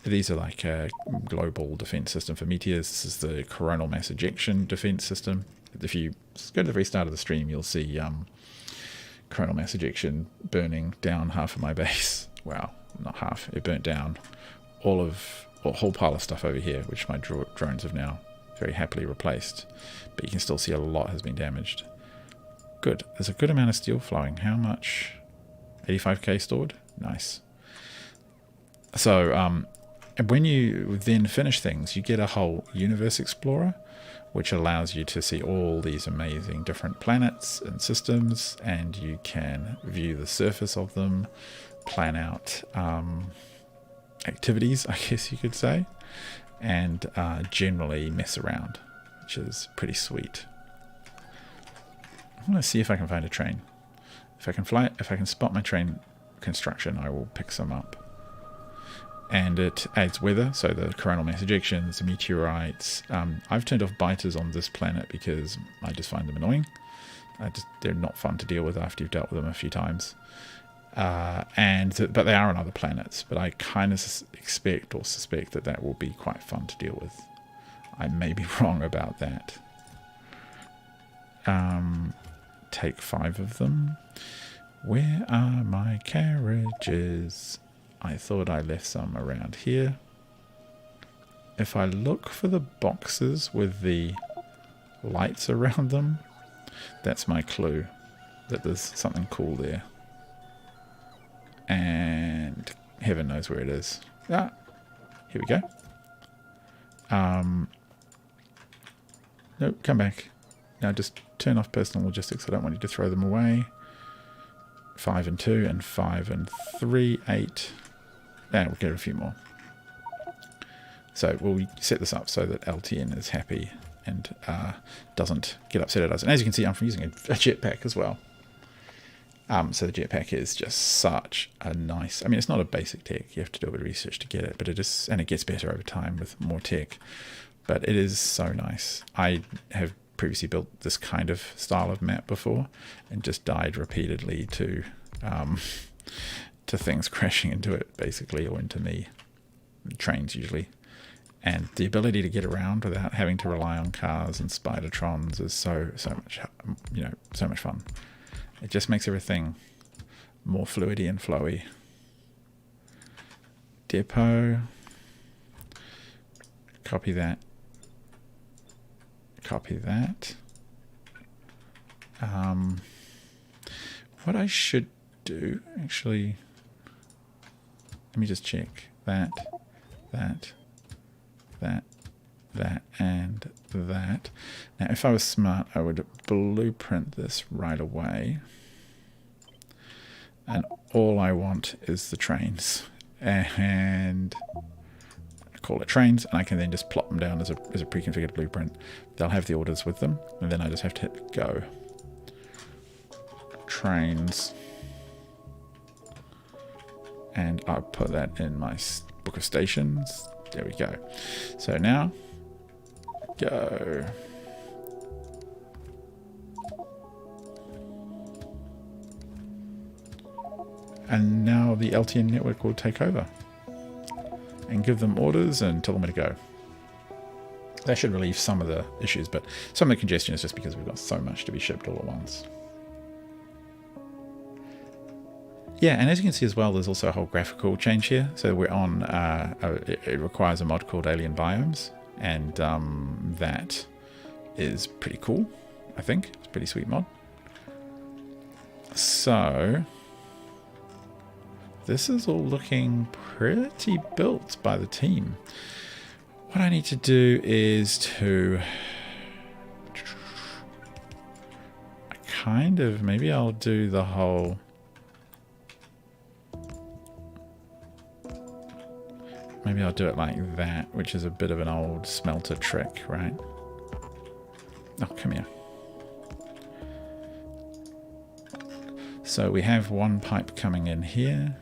these are like a global defense system for meteors. This is the coronal mass ejection defense system. If you go to the very start of the stream, you'll see coronal mass ejection burning down half of my base. Wow, not half. It burnt down a whole pile of stuff over here, which my drones have now very happily replaced. But you can still see a lot has been damaged. Good. There's a good amount of steel flowing. How much? 85k stored? Nice. So when you then finish things, you get a whole universe explorer, which allows you to see all these amazing different planets and systems, and you can view the surface of them, plan out activities, I guess you could say, and generally mess around, which is pretty sweet. I want to see if I can find a train. If I can spot my train construction, I will pick some up. And it adds weather, so the coronal mass ejections, the meteorites. I've turned off biters on this planet because I just find them annoying. They're not fun to deal with after you've dealt with them a few times. But they are on other planets. But I kind of expect or suspect that will be quite fun to deal with. I may be wrong about that. Take 5 of them. Where are my carriages? I thought I left some around here. If I look for the boxes with the lights around them, that's my clue that there's something cool there. And heaven knows where it is. Ah, here we go. Nope, come back. Now just turn off personal logistics. I don't want you to throw them away. 5 and 2 and 5 and 3, 8. And we'll get a few more. So we'll set this up so that LTN is happy and doesn't get upset at us. And as you can see, I'm using a jetpack as well. So the jetpack is just such a nice... I mean, it's not a basic tech. You have to do a bit of research to get it. But it is, and it gets better over time with more tech. But it is so nice. I have previously built this kind of style of map before and just died repeatedly to things crashing into it, basically, or into me. Trains, usually. And the ability to get around without having to rely on cars and Spidertrons is so much, so much fun. It just makes everything more fluidy and flowy. Depot. Copy that. Copy that. What I should do, actually, let me just check that, and that. Now, if I was smart, I would blueprint this right away. And all I want is the trains. And I call it trains, and I can then just plop them down as a pre-configured blueprint. They'll have the orders with them, and then I just have to hit go. Trains. And I'll put that in my book of stations. There we go. So now, go. And now the LTN network will take over and give them orders and tell them where to go. That should relieve some of the issues, but some of the congestion is just because we've got so much to be shipped all at once. Yeah, and as you can see as well, there's also a whole graphical change here. So we're on, it requires a mod called Alien Biomes, and that is pretty cool. I think. It's a pretty sweet mod. So this is all looking pretty built by the team. What I need to do is to maybe I'll do the whole, maybe I'll do it like that, which is a bit of an old smelter trick, right? Oh, come here. So we have one pipe coming in here.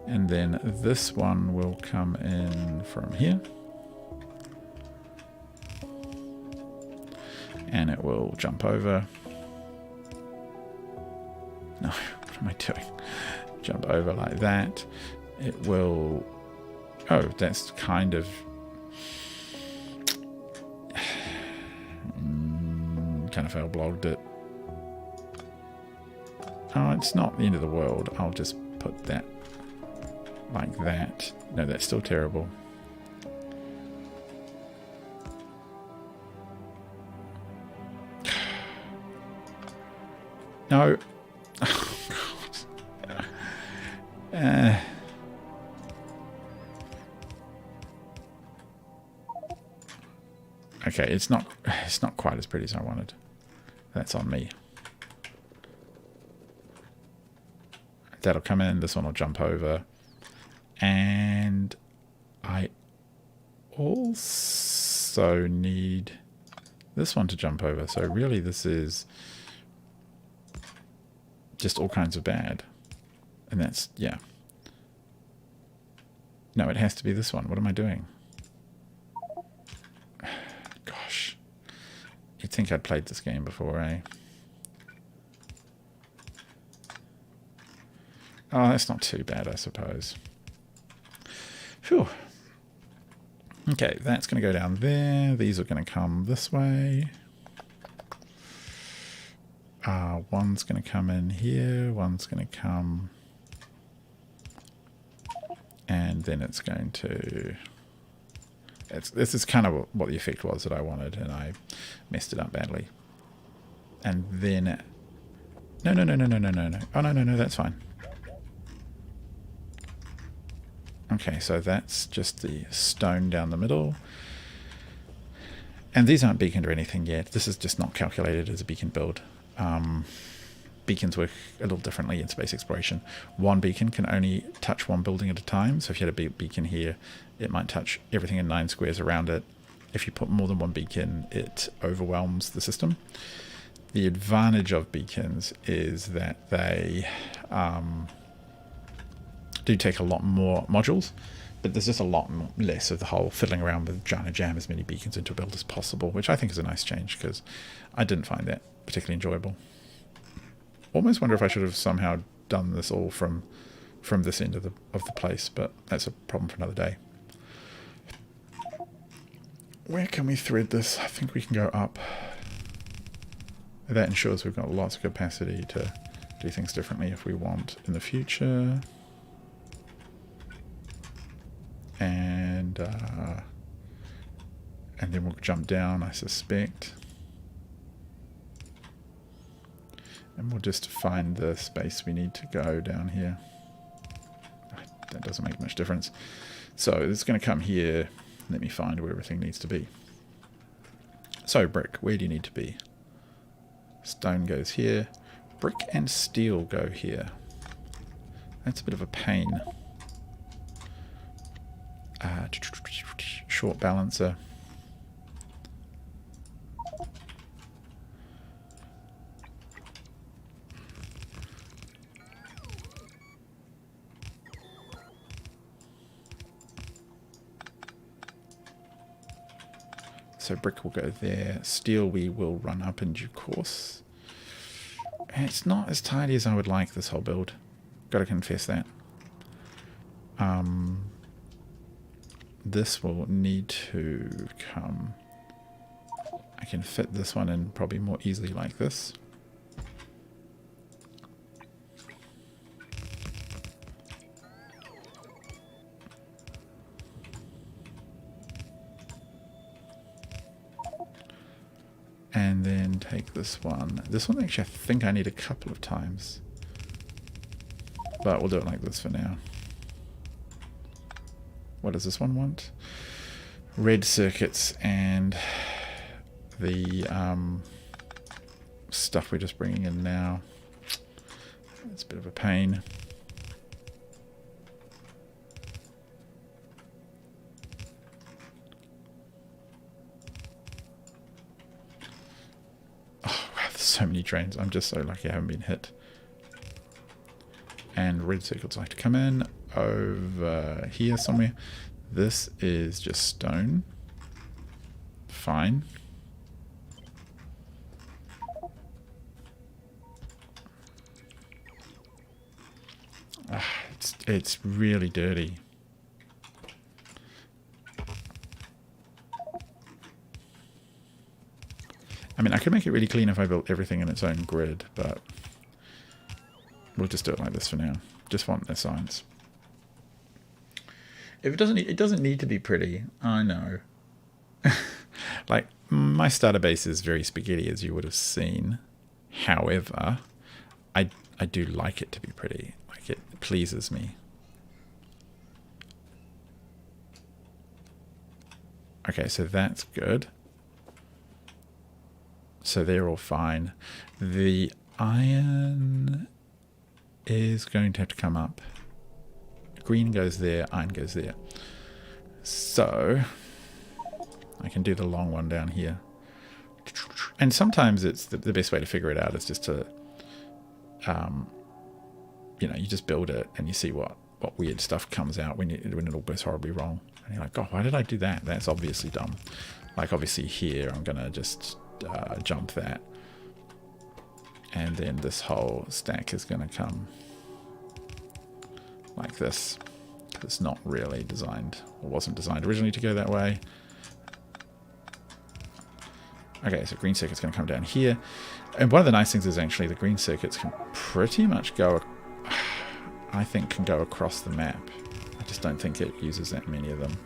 And then this one will come in from here. And it will jump over. No, what am I doing? Jump over like that. It will... Oh, that's kind of... kind of fail-blogged it. Oh, it's not the end of the world. I'll just put that like that. No, that's still terrible. No. Oh, God. Okay, it's not quite as pretty as I wanted. That's on me. That'll come in, this one will jump over. And I also need this one to jump over. So really this is just all kinds of bad. And that's, yeah. No, it has to be this one. What am I doing? Gosh. You'd think I'd played this game before, eh? Oh, that's not too bad, I suppose. Phew. Okay, that's going to go down there. These are going to come this way. One's going to come in here. One's going to come... And then it's going to... This is kind of what the effect was that I wanted, and I messed it up badly. And then... No. Oh, no, that's fine. Okay, so that's just the stone down the middle. And these aren't beaconed or anything yet. This is just not calculated as a beacon build. Beacons work a little differently in space exploration. One beacon can only touch one building at a time. So if you had a beacon here, it might touch everything in 9 squares around it. If you put more than one beacon, it overwhelms the system. The advantage of beacons is that they do take a lot more modules, but there's just a lot less of the whole fiddling around with trying to jam as many beacons into a build as possible, which I think is a nice change because I didn't find that particularly enjoyable. Almost wonder if I should have somehow done this all from this end of the place, but that's a problem for another day. Where can we thread this? I think we can go up. That ensures we've got lots of capacity to do things differently if we want in the future. And then we'll jump down, I suspect. And we'll just find the space we need to go down here. That doesn't make much difference. So it's going to come here. Let me find where everything needs to be. So brick, where do you need to be? Stone goes here. Brick and steel go here. That's a bit of a pain. Short balancer. So brick will go there. Steel we will run up in due course. And it's not as tidy as I would like, this whole build. Gotta confess that. This will need to come... I can fit this one in probably more easily like this. take this one. This one actually I think I need a couple of times. But we'll do it like this for now. What does this one want? Red circuits and the stuff we're just bringing in now. It's a bit of a pain. Oh wow, there's so many drains. I'm just so lucky I haven't been hit. And red circuits like to come in over here somewhere. This is just stone. Fine. It's really dirty. I mean, I could make it really clean if I built everything in its own grid, but we'll just do it like this for now. Just want the signs. If it doesn't need to be pretty. I know. Like, my starter base is very spaghetti, as you would have seen. However, I do like it to be pretty. Like, it pleases me. Okay, so that's good. So they're all fine. The iron is going to have to come up. Green goes there, iron goes there. So I can do the long one down here. And sometimes it's the best way to figure it out is just to, you know, you just build it and you see what weird stuff comes out when it all goes horribly wrong. And you're like, oh, why did I do that? That's obviously dumb. Like, obviously here I'm going to just jump that. And then this whole stack is going to come like this. It's not really designed, or wasn't designed originally to go that way. Okay, so green circuit's going to come down here. And one of the nice things is actually the green circuits can pretty much go, I think, can go across the map. I just don't think it uses that many of them.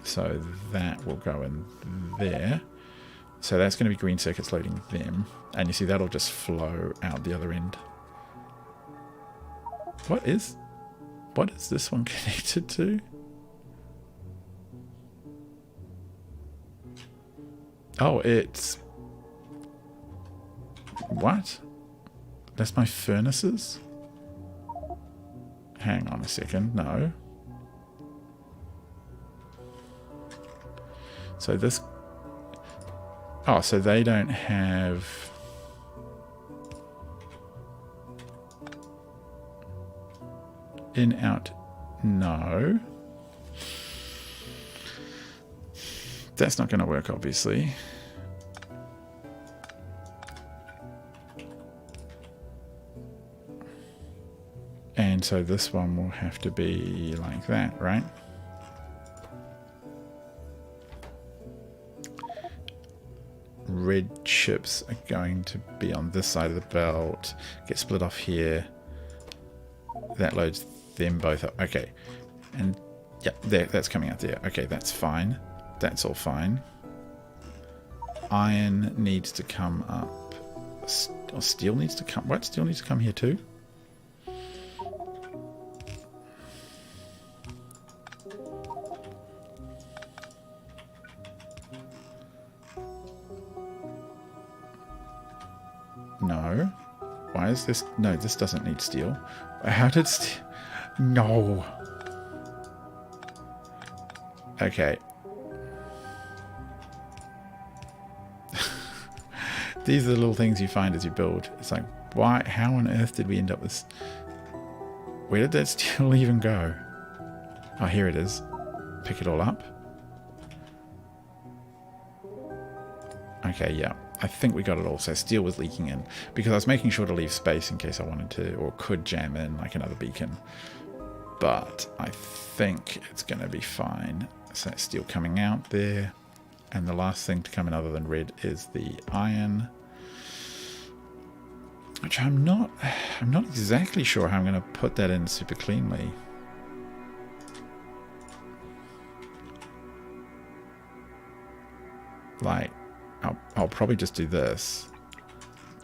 So that will go in there. So that's going to be green circuits loading them. And you see that'll just flow out the other end. What is this one connected to? Oh, it's... What? That's my furnaces? Hang on a second, no. So this... Oh, so they don't have... In, out, no. That's not going to work, obviously. And so this one will have to be like that, right? Red chips are going to be on this side of the belt, get split off here. That loads them both up. Okay. And yeah, that's coming out there. Okay, that's fine. That's all fine. Iron needs to come up. Or steel needs to come. What? Steel needs to come here too? No. Why is this? No, this doesn't need steel. How did steel? No. Okay. These are the little things you find as you build. It's like, why? How on earth did we end up with... Where did that steel even go? Oh, here it is. Pick it all up. Okay, yeah. I think we got it all. So steel was leaking in. Because I was making sure to leave space in case I wanted to, or could jam in like another beacon. But I think it's going to be fine. So that's steel coming out there. And the last thing to come in other than red is the iron. Which I'm not exactly sure how I'm going to put that in super cleanly. Like, I'll probably just do this.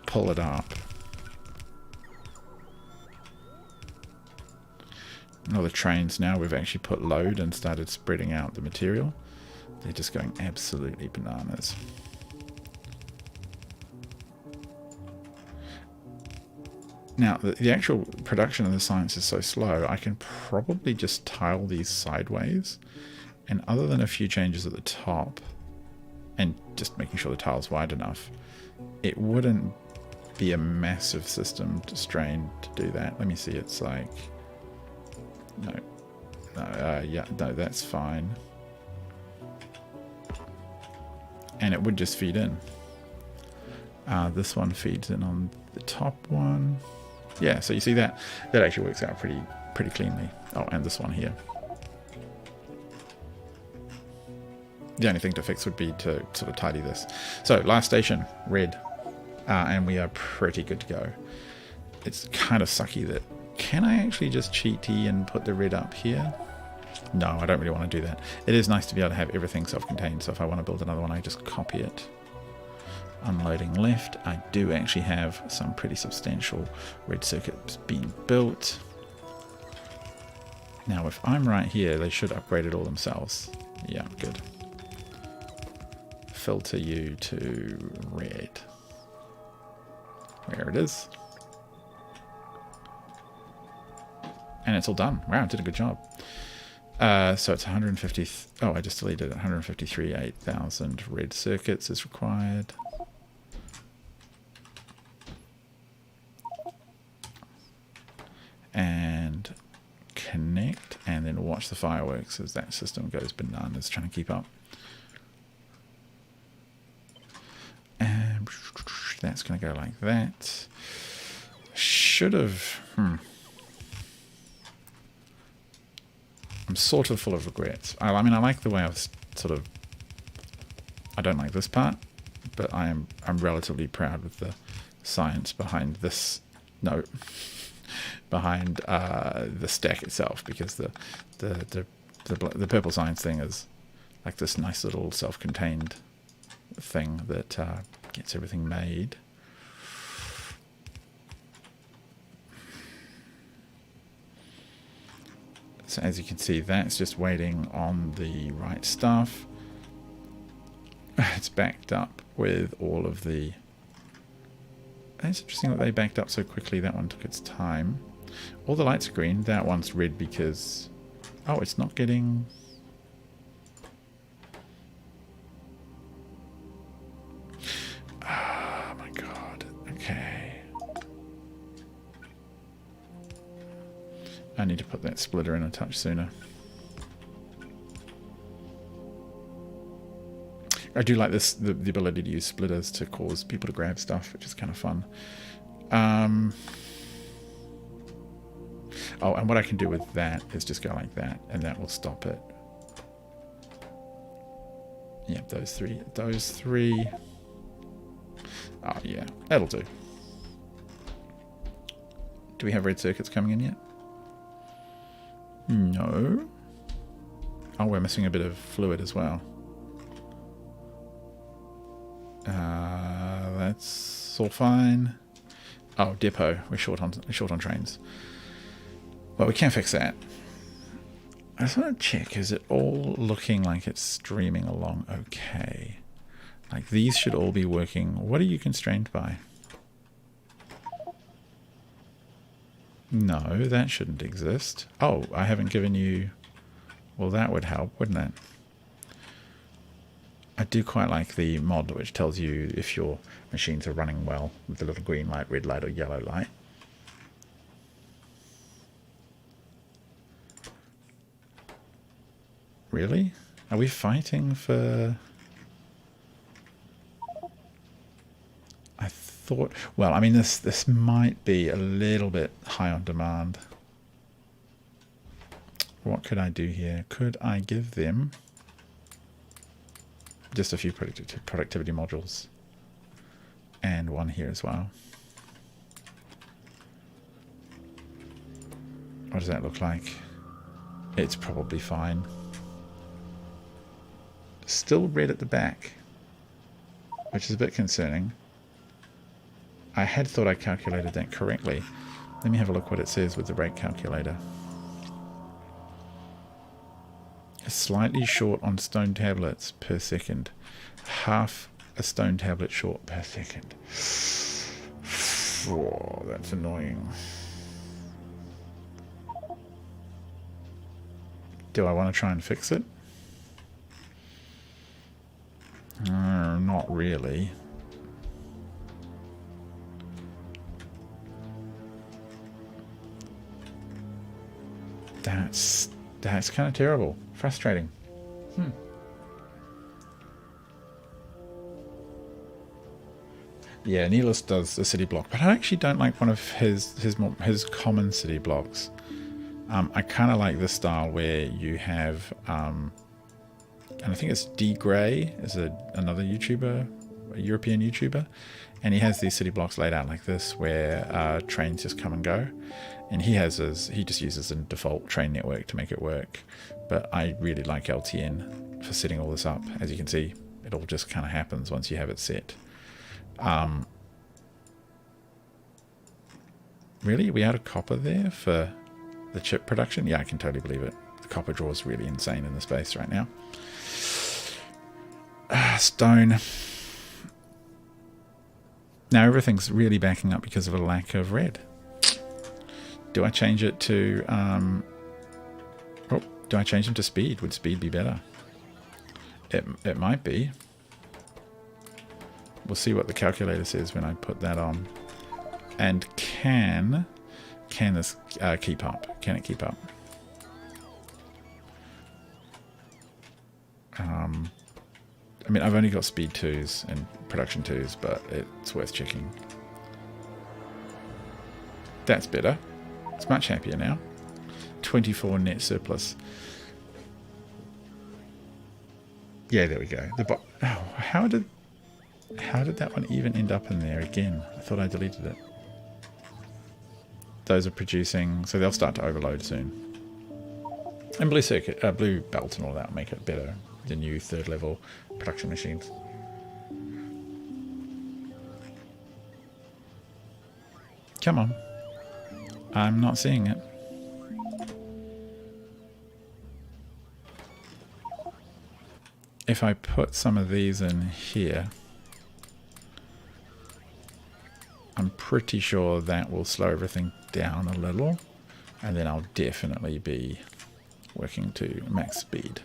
Pull it up. All the trains now, we've actually put load and started spreading out the material. They're just going absolutely bananas. Now, the actual production of the science is so slow, I can probably just tile these sideways. And other than a few changes at the top, and just making sure the tile's wide enough, it wouldn't be a massive system strain to do that. Let me see, it's like... yeah, no, that's fine. And it would just feed in. This one feeds in on the top one. Yeah, so you see that actually works out pretty cleanly. Oh, and this one here. The only thing to fix would be to sort of tidy this. So last station, red, and we are pretty good to go. It's kind of sucky that, can I actually just cheaty and put the red up here? No, I don't really want to do that. It is nice to be able to have everything self-contained, so if I want to build another one, I just copy it. Unloading left. I do actually have some pretty substantial red circuits being built. Now, if I'm right here, they should upgrade it all themselves. Yeah, good. Filter you to red. There it is. And it's all done. Wow, did a good job. So it's 150... Oh, I just deleted it. 153, 8,000 red circuits is required. And connect, and then watch the fireworks as that system goes bananas trying to keep up. And that's going to go like that. Should have... I'm sort of full of regrets. I mean, I like the way I was sort of... I don't like this part, but I'm relatively proud with the science behind this note. Behind the stack itself, because the purple science thing is like this nice little self-contained thing that gets everything made. So as you can see, that's just waiting on the right stuff. It's backed up with all of the... It's interesting that they backed up so quickly. That one took its time. All the lights are green. That one's red because... Oh, it's not getting... Oh my god. Okay. I need to put that splitter in a touch sooner. I do like this, the ability to use splitters to cause people to grab stuff, which is kind of fun. Oh, and what I can do with that is just go like that, and that will stop it. Yeah, those three. Those three. Oh, yeah, that'll do. Do we have red circuits coming in yet? No. Oh, we're missing a bit of fluid as well. That's all fine. Oh, depot. We're short on trains. Well, we can fix that. I just want to check, is it all looking like it's streaming along okay? Like these should all be working. What are you constrained by? No, that shouldn't exist. Oh, I haven't given you... Well, that would help, wouldn't it? I do quite like the mod which tells you if your machines are running well with the little green light, red light, or yellow light. Really? Are we fighting for... I thought... Well, I mean, this might be a little bit high on demand. What could I do here? Could I give them just a few productivity modules? And one here as well. What does that look like? It's probably fine. Still red at the back. which is a bit concerning. I had thought I calculated that correctly. Let me have a look what it says with the rate calculator. Slightly short on stone tablets per second. Half a stone tablet short per second. Oh, that's annoying. Do I want to try and fix it? Not really. That's kind of terrible. Frustrating. Yeah, Neelis does the city block, but I actually don't like one of his common city blocks. I kind of like this style where you have, and I think it's D Gray is another YouTuber, a European YouTuber, and he has these city blocks laid out like this where trains just come and go, and he just uses a default train network to make it work. But I really like LTN for setting all this up. As you can see, it all just kind of happens once you have it set. Really? Are we out of copper there for the chip production? Yeah, I can totally believe it. The copper draw is really insane in the space right now. Stone. Now everything's really backing up because of a lack of red. Do I change it to... do I change them to speed? Would speed be better? It might be. We'll see what the calculator says when I put that on. And can this keep up? Can it keep up? I mean, I've only got speed 2s and production 2s, but it's worth checking. That's better. It's much happier now. 24 net surplus. Yeah, there we go. How did that one even end up in there again? I thought I deleted it. Those are producing, so they'll start to overload soon. And blue belt and all that will make it better. The new 3rd level production machines. Come on. I'm not seeing it. If I put some of these in here, I'm pretty sure that will slow everything down a little, and then I'll definitely be working to max speed.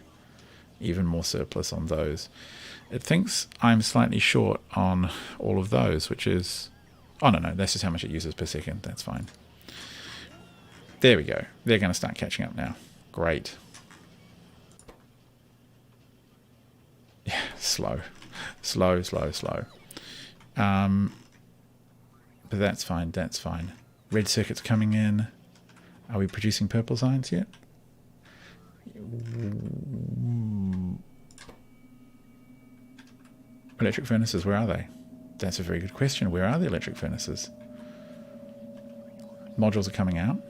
Even more surplus on those. It thinks I'm slightly short on all of those, which is... Oh, no, that's just how much it uses per second. That's fine. There we go. They're going to start catching up now. Great. Yeah, slow. Slow. But that's fine, that's fine. Red circuits coming in. Are we producing purple signs yet? Electric furnaces, where are they? That's a very good question. Where are the electric furnaces? Modules are coming out.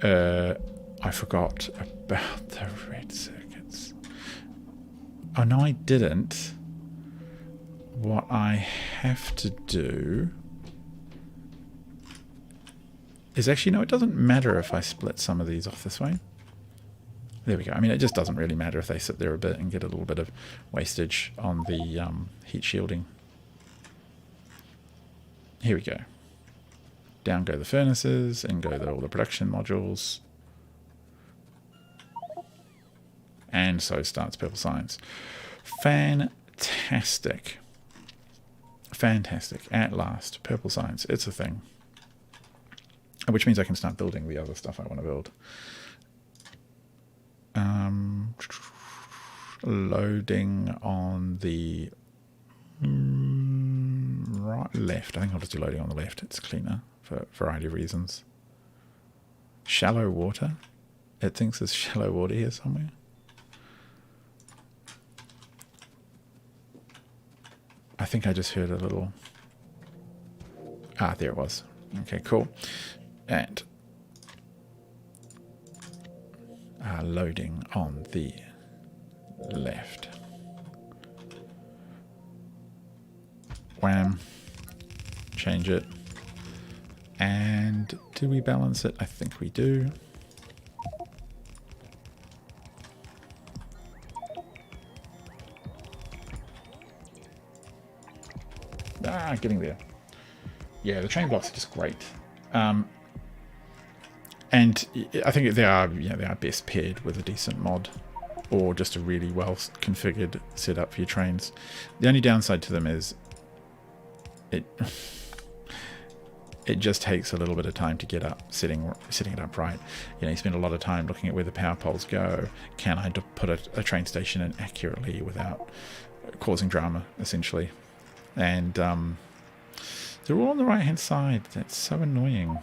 I forgot about the red circuits. Oh, no, I didn't. What I have to do is actually, no, it doesn't matter if I split some of these off this way. There we go. I mean, it just doesn't really matter if they sit there a bit and get a little bit of wastage on the heat shielding. Here we go. Down go the furnaces and go all the production modules. And so starts purple science. Fantastic. Fantastic. At last. Purple science. It's a thing. Which means I can start building the other stuff I want to build. Loading on the left. I think I'll just do loading on the left. It's cleaner for a variety of reasons. Shallow water. It thinks there's shallow water here somewhere. I think I just heard a little... Ah, there it was. Okay, cool. And loading on the left. Wham. Change it. And do we balance it? I think we do. Getting there. Yeah, the train blocks are just great. And I think they are best paired with a decent mod or just a really well configured setup for your trains. The only downside to them is it just takes a little bit of time to get up, setting it up right. You know, you spend a lot of time looking at where the power poles go. Can I put a train station in accurately without causing drama, essentially? And they're all on the right hand side. That's so annoying.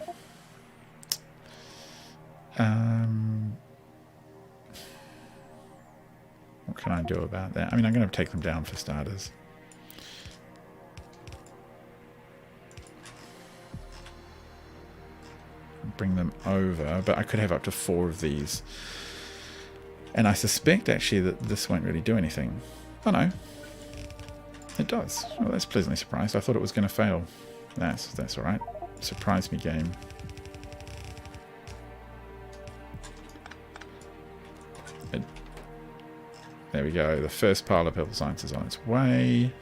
What can I do about that? I mean, I'm going to take them down for starters. Bring them over, but I could have up to 4 of these. And I suspect actually that this won't really do anything. Oh no. It does. Well, that's pleasantly surprised. I thought it was going to fail. That's all right. Surprise me, game. There we go. The first pile of purple science is on its way.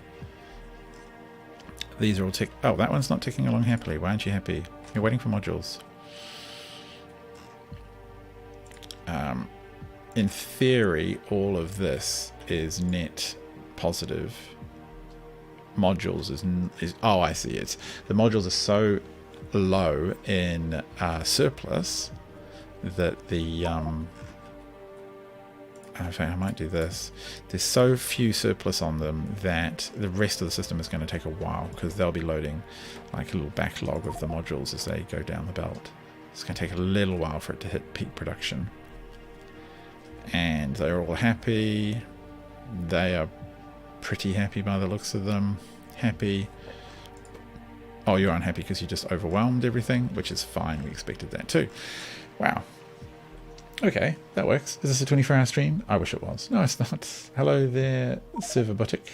These are all tick. Oh, that one's not ticking along happily. Why aren't you happy? You're waiting for modules. In theory, all of this is net positive. Modules is oh, I see. It's the modules are so low in surplus that the in fact, I might do this. There's so few surplus on them that the rest of the system is going to take a while because they'll be loading like a little backlog of the modules as they go down the belt. It's going to take a little while for it to hit peak production. And they're all happy. They are pretty happy by the looks of them. Happy. Oh, you're unhappy because you just overwhelmed everything, which is fine. We expected that too. Wow. Okay, that works. Is this a 24-hour stream? I wish it was. No, it's not. Hello there, Server Boutique.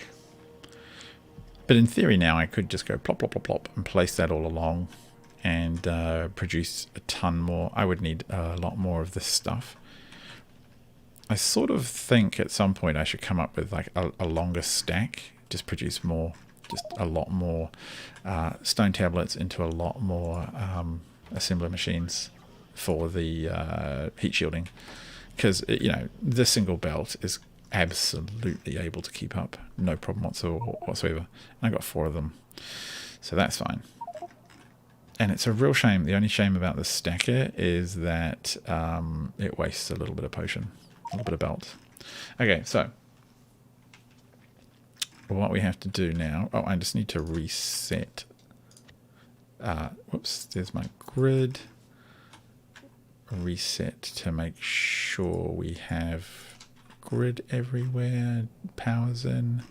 But in theory now I could just go plop, plop, plop, plop and place that all along and produce a ton more. I would need a lot more of this stuff. I sort of think at some point I should come up with like a longer stack, just produce more, just a lot more stone tablets into a lot more assembler machines for the heat shielding, because you know this single belt is absolutely able to keep up, no problem whatsoever. And I got 4 of them, so that's fine. And it's a real shame. The only shame about this stacker is that it wastes a little bit of potion, a little bit of belt. Okay, so what we have to do now, oh, I just need to reset. Whoops, there's my grid. Reset to make sure we have grid everywhere. Power's in.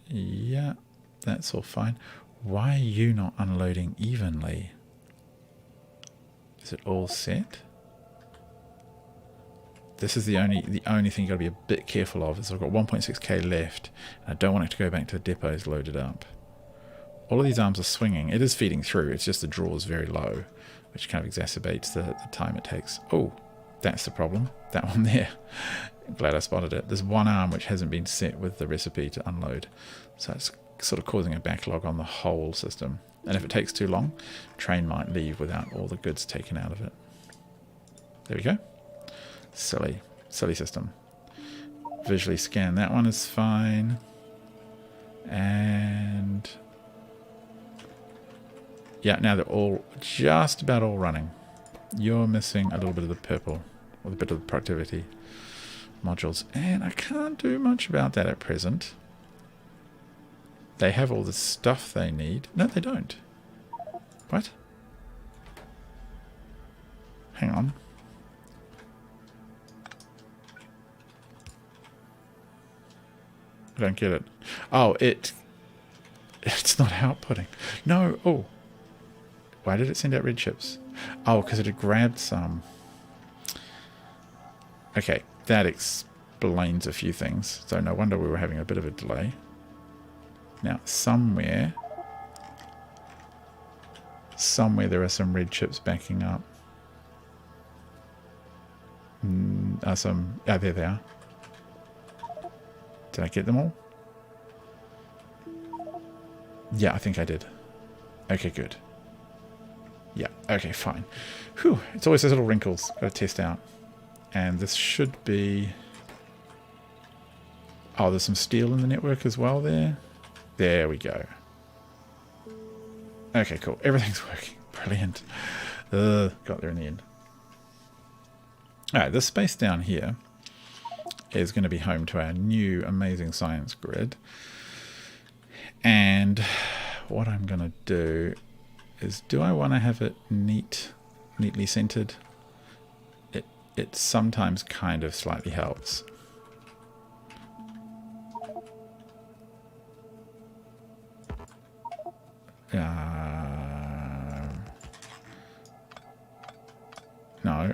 Yeah, that's all fine. Why are you not unloading evenly? Is it all set? This is the only thing you've got to be a bit careful of is I've got 1.6k left and I don't want it to go back to the depots loaded up. All of these arms are swinging. It is feeding through. It's just the draw is very low, which kind of exacerbates the time it takes. Oh, that's the problem. That one there. Glad I spotted it. There's one arm which hasn't been set with the recipe to unload. So it's sort of causing a backlog on the whole system. And if it takes too long, train might leave without all the goods taken out of it. There we go. Silly system. Visually scan. That one is fine. And yeah, now they're all just about all running. You're missing a little bit of the purple, or a bit of the productivity modules, and I can't do much about that at present. They have all the stuff they need. No, they don't. What? Hang on. I don't get it. Oh, it's not outputting. No. Oh. Why did it send out red chips? Oh, because it had grabbed some. Okay, that explains a few things. So no wonder we were having a bit of a delay. Now, somewhere there are some red chips backing up. There they are. Did I get them all? Yeah, I think I did. Okay, good. Yeah, okay, fine. Whew, it's always those little wrinkles. Got to test out. And this should be... Oh, there's some steel in the network as well there. There we go. Okay, cool. Everything's working. Brilliant. Got there in the end. Alright, this space down here is going to be home to our new amazing science grid. And what I'm going to do is, do I want to have it neatly centered? It sometimes kind of slightly helps. No.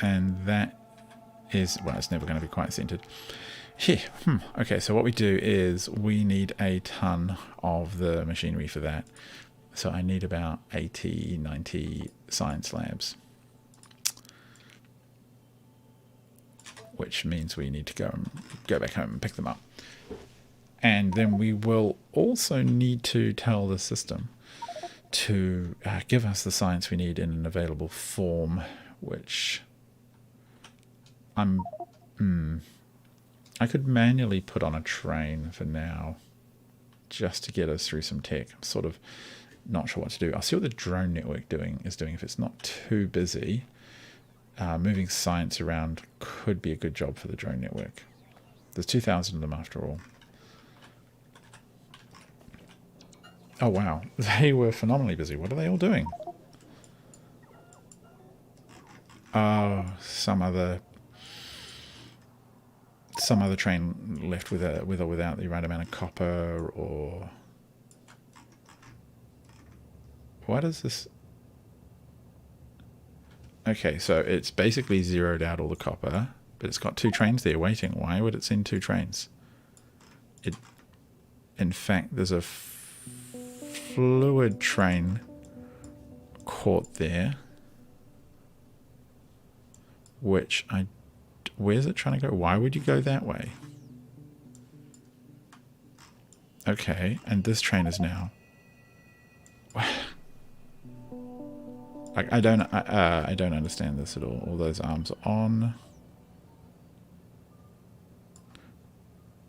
And that is, well, it's never going to be quite centered. Here. Okay, so what we do is we need a ton of the machinery for that. So I need about 80, 90 science labs. Which means we need to go back home and pick them up. And then we will also need to tell the system to give us the science we need in an available form, which I could manually put on a train for now, just to get us through some tech. I'm sort of not sure what to do. I'll see what the drone network is doing. If it's not too busy, moving science around could be a good job for the drone network. There's 2,000 of them after all. Oh wow, they were phenomenally busy. What are they all doing? Oh, some other train left with or without the right amount of copper, or what is this? Okay, so it's basically zeroed out all the copper, but it's got 2 trains there waiting. Why would it send 2 trains? In fact, there's a fluid train caught there, which where's it trying to go? Why would you go that way? Okay, and this train is now... I don't understand this at all. All those arms are on.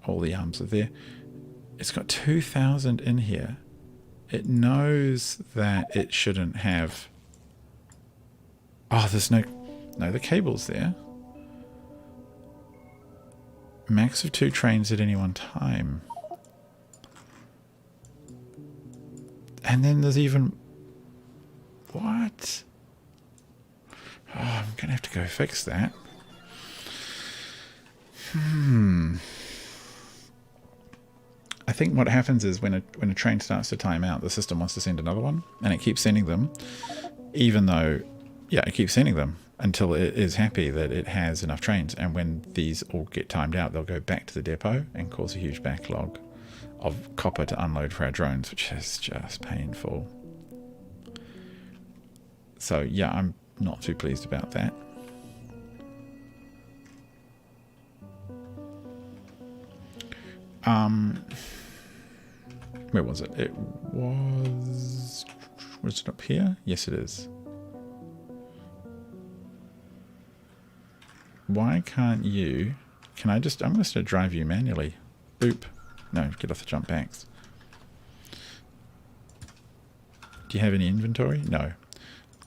All the arms are there. It's got 2,000 in here. It knows that it shouldn't have... Oh, there's no, the cable's there. Max of 2 trains at any one time. And then there's even... What? Oh, I'm going to have to go fix that. I think what happens is when a train starts to time out, the system wants to send another one, and it keeps sending them, even though, yeah, it keeps sending them until it is happy that it has enough trains. And when these all get timed out, they'll go back to the depot and cause a huge backlog of copper to unload for our drones, which is just painful. So yeah, I'm not too pleased about that. Where was it? Was it up here? Yes, it is. Why can't you... I'm going to drive you manually. Boop. No, get off the jump packs. Do you have any inventory? No.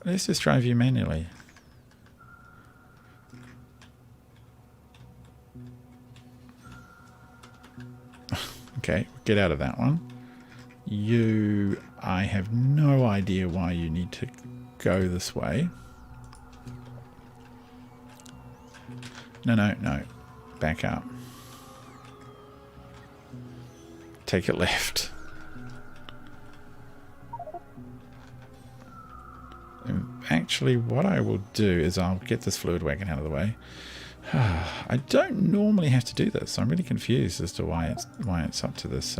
Let's just drive you manually. Okay, get out of that one. I have no idea why you need to go this way. No. Back up. Take it left. Actually, what I will do is I'll get this fluid wagon out of the way. I don't normally have to do this. I'm really confused as to why it's up to this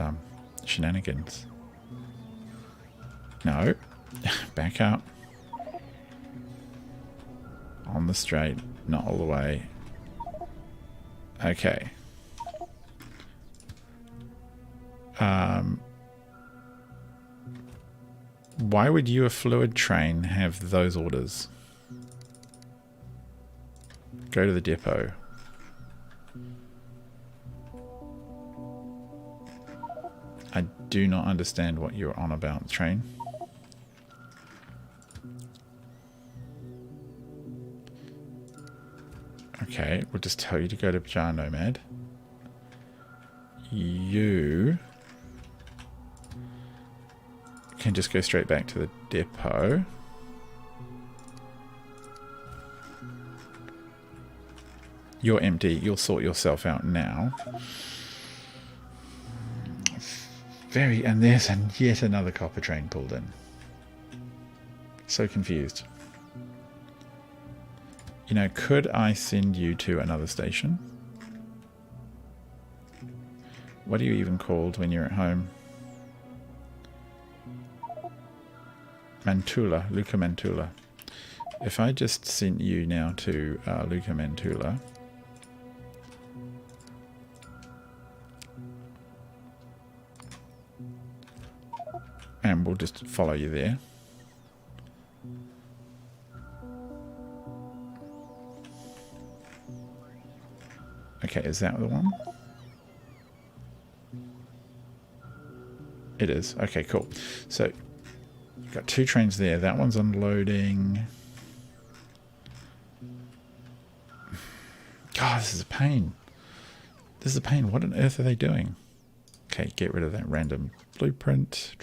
shenanigans. No. Back up. On the straight, not all the way. Okay. Why would you, a fluid train, have those orders? Go to the depot. I do not understand what you're on about, train. Okay, we'll just tell you to go to Jar Nomad. You can just go straight back to the depot. You're empty. You'll sort yourself out now. And there's yet another copper train pulled in. So confused. You know, could I send you to another station? What are you even called when you're at home? Mantula, Luca Mantula. If I just sent you now to Luca Mantula, and we'll just follow you there. Okay, is that the one? It is. Okay, cool. So you've got two trains there. That one's unloading. God, this is a pain. This is a pain. What on earth are they doing? Okay, get rid of that random blueprint.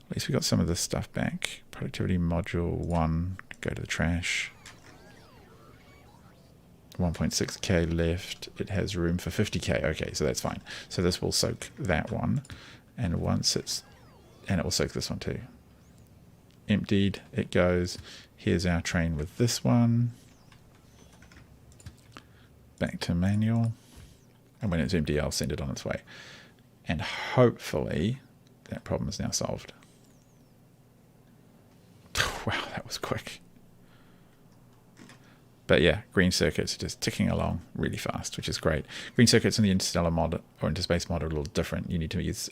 At least we got some of this stuff back. Productivity module 1. Go to the trash. 1.6k left. It has room for 50k. Okay, so that's fine. So this will soak that one. And once it's... And it will soak this one too. Emptied. It goes. Here's our train with this one. Back to manual. And when it's empty, I'll send it on its way. And hopefully that problem is now solved. Wow, that was quick. But yeah, green circuits are just ticking along really fast, which is great. Green circuits in the interstellar mod or interspace mod are a little different. You need to use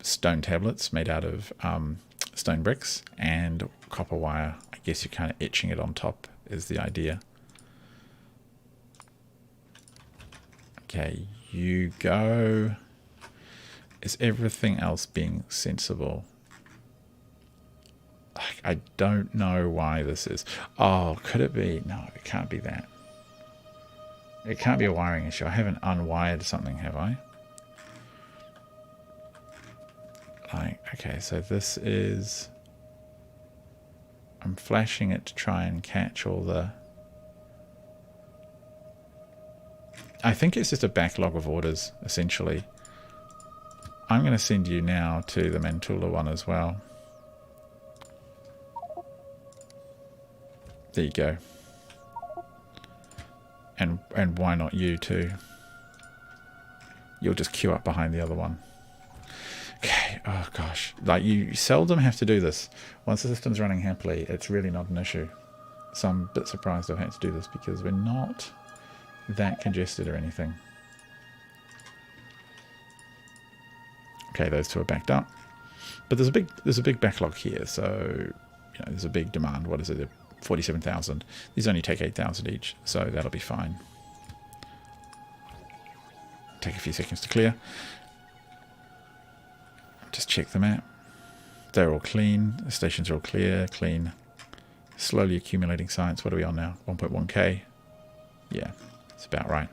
stone tablets made out of stone bricks and copper wire. I guess you're kind of etching it on top is the idea. Okay, you go. Is everything else being sensible? I don't know why this is. Oh, could it be? No, it can't be that. It can't be a wiring issue. I haven't unwired something, have I? Like, okay, so this is... I'm flashing it to try and catch all the... I think it's just a backlog of orders, essentially. I'm going to send you now to the Mantula one as well. There you go. And why not you too? You'll just queue up behind the other one. Okay, oh gosh. Like, you seldom have to do this. Once the system's running happily, it's really not an issue. So I'm a bit surprised I've had to do this because we're not that congested or anything. Okay, those two are backed up. But there's a big backlog here, so you know, there's a big demand. What is it? 47,000. These only take 8,000 each, so that'll be fine. Take a few seconds to clear. Just check the map. They're all clean. The stations are all clean. Slowly accumulating science. What are we on now? 1.1k. Yeah, it's about right.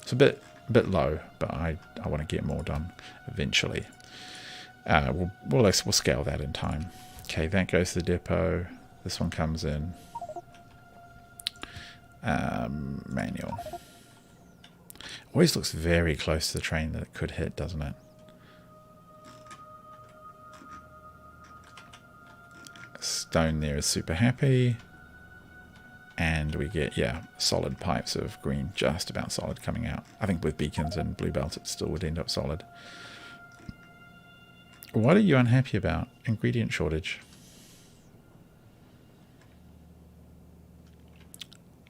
It's a bit low, but I want to get more done eventually. We'll scale that in time. Okay, that goes to the depot. This one comes in. Manual. Always looks very close to the train that it could hit, doesn't it? Stone there is super happy. and we get, yeah, solid pipes of green, just about solid coming out. I think with beacons and blue belt it still would end up solid. What are you unhappy about? Ingredient shortage.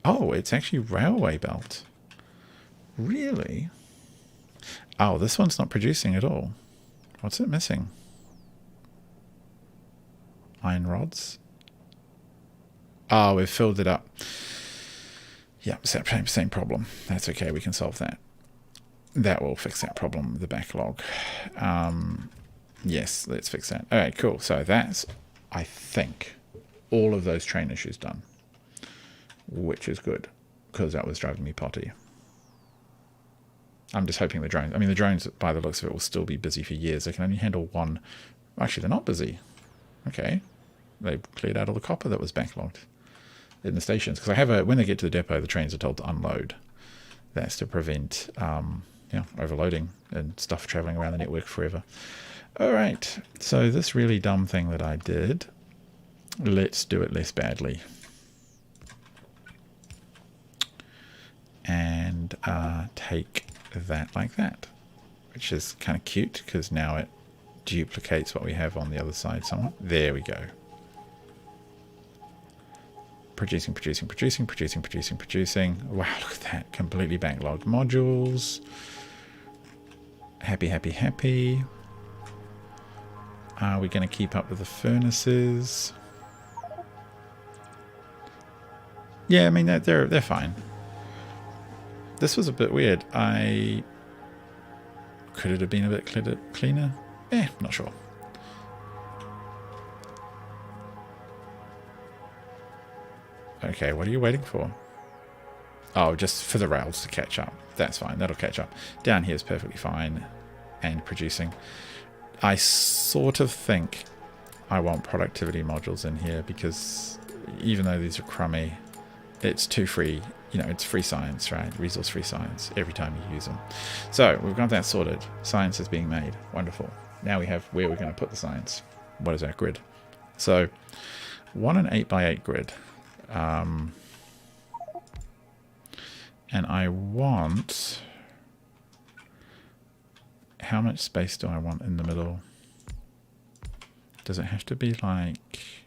Oh, it's actually railway belt. Really? Oh, this one's not producing at all. What's it missing? Iron rods? Oh, we've filled it up. Yeah, same problem. That's okay, we can solve that. That will fix that problem, the backlog. Yes, let's fix that. All right, cool. So that's, I think, all of those train issues done, which is good, because that was driving me potty. I'm just hoping the drones, I mean, the drones, by the looks of it, will still be busy for years. They can only handle one. Actually, they're not busy. Okay. They've cleared out all the copper that was backlogged in the stations. Because I have when they get to the depot, the trains are told to unload. That's to prevent overloading and stuff traveling around the network forever. All right. So this really dumb thing that I did, let's do it less badly. And take that like that, which is kind of cute because now it duplicates what we have on the other side somewhat. There we go. Producing. Wow, look at that. Completely backlogged modules. Happy. Are we going to keep up with the furnaces? Yeah, I mean, they're fine. This was a bit weird. Could it have been a bit cleaner? Not sure. Okay, what are you waiting for? Oh, just for the rails to catch up. That's fine. That'll catch up. Down here is perfectly fine and producing. I sort of think I want productivity modules in here because even though these are crummy, it's too free. You know, it's free science, right? Resource free science every time you use them. So we've got that sorted. Science is being made. Wonderful. Now we have where we're going to put the science. What is our grid? So 1 and 8x8 grid. And I want... How much space do I want in the middle? Does it have to be like...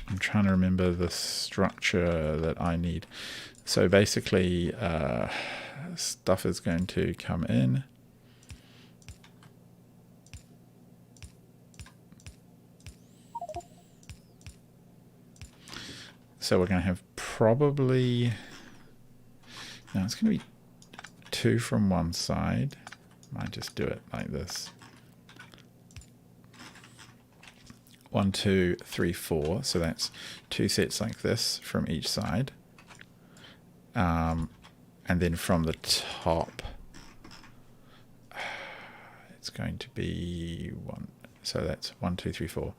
I'm trying to remember the structure that I need. So basically, stuff is going to come in. So we're going to have probably... Now it's going to be 2 from one side. Might just do it like this. 1, 2, 3, 4. So that's 2 sets like this from each side. And then from the top, it's going to be 1. So that's 1, 2, 3, 4.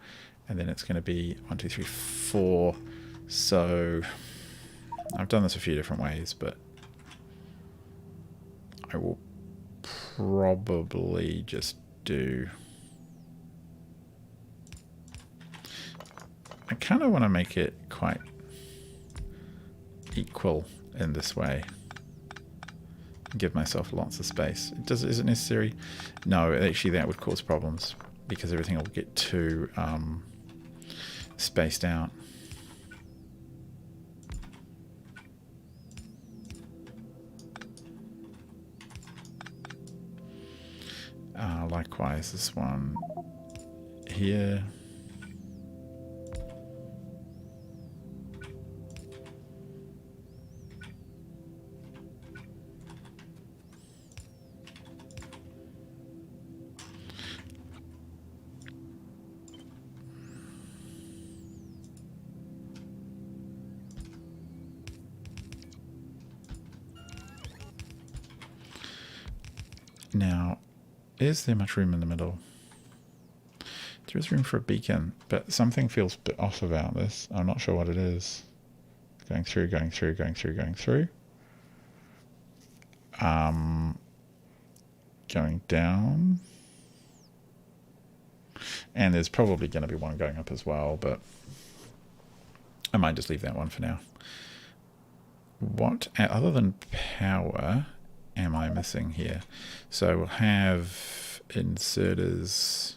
And then it's going to be 1, 2, 3, 4. So I've done this a few different ways, but I will probably just do... I kind of want to make it quite equal in this way. Give myself lots of space. Is it necessary? No, actually that would cause problems because everything will get too spaced out. Likewise, this one here. Now, is there much room in the middle? There is room for a beacon, but something feels a bit off about this. I'm not sure what it is. Going through. Going down. And there's probably going to be one going up as well, but I might just leave that one for now. What, other than power, am I missing here? So we'll have inserters.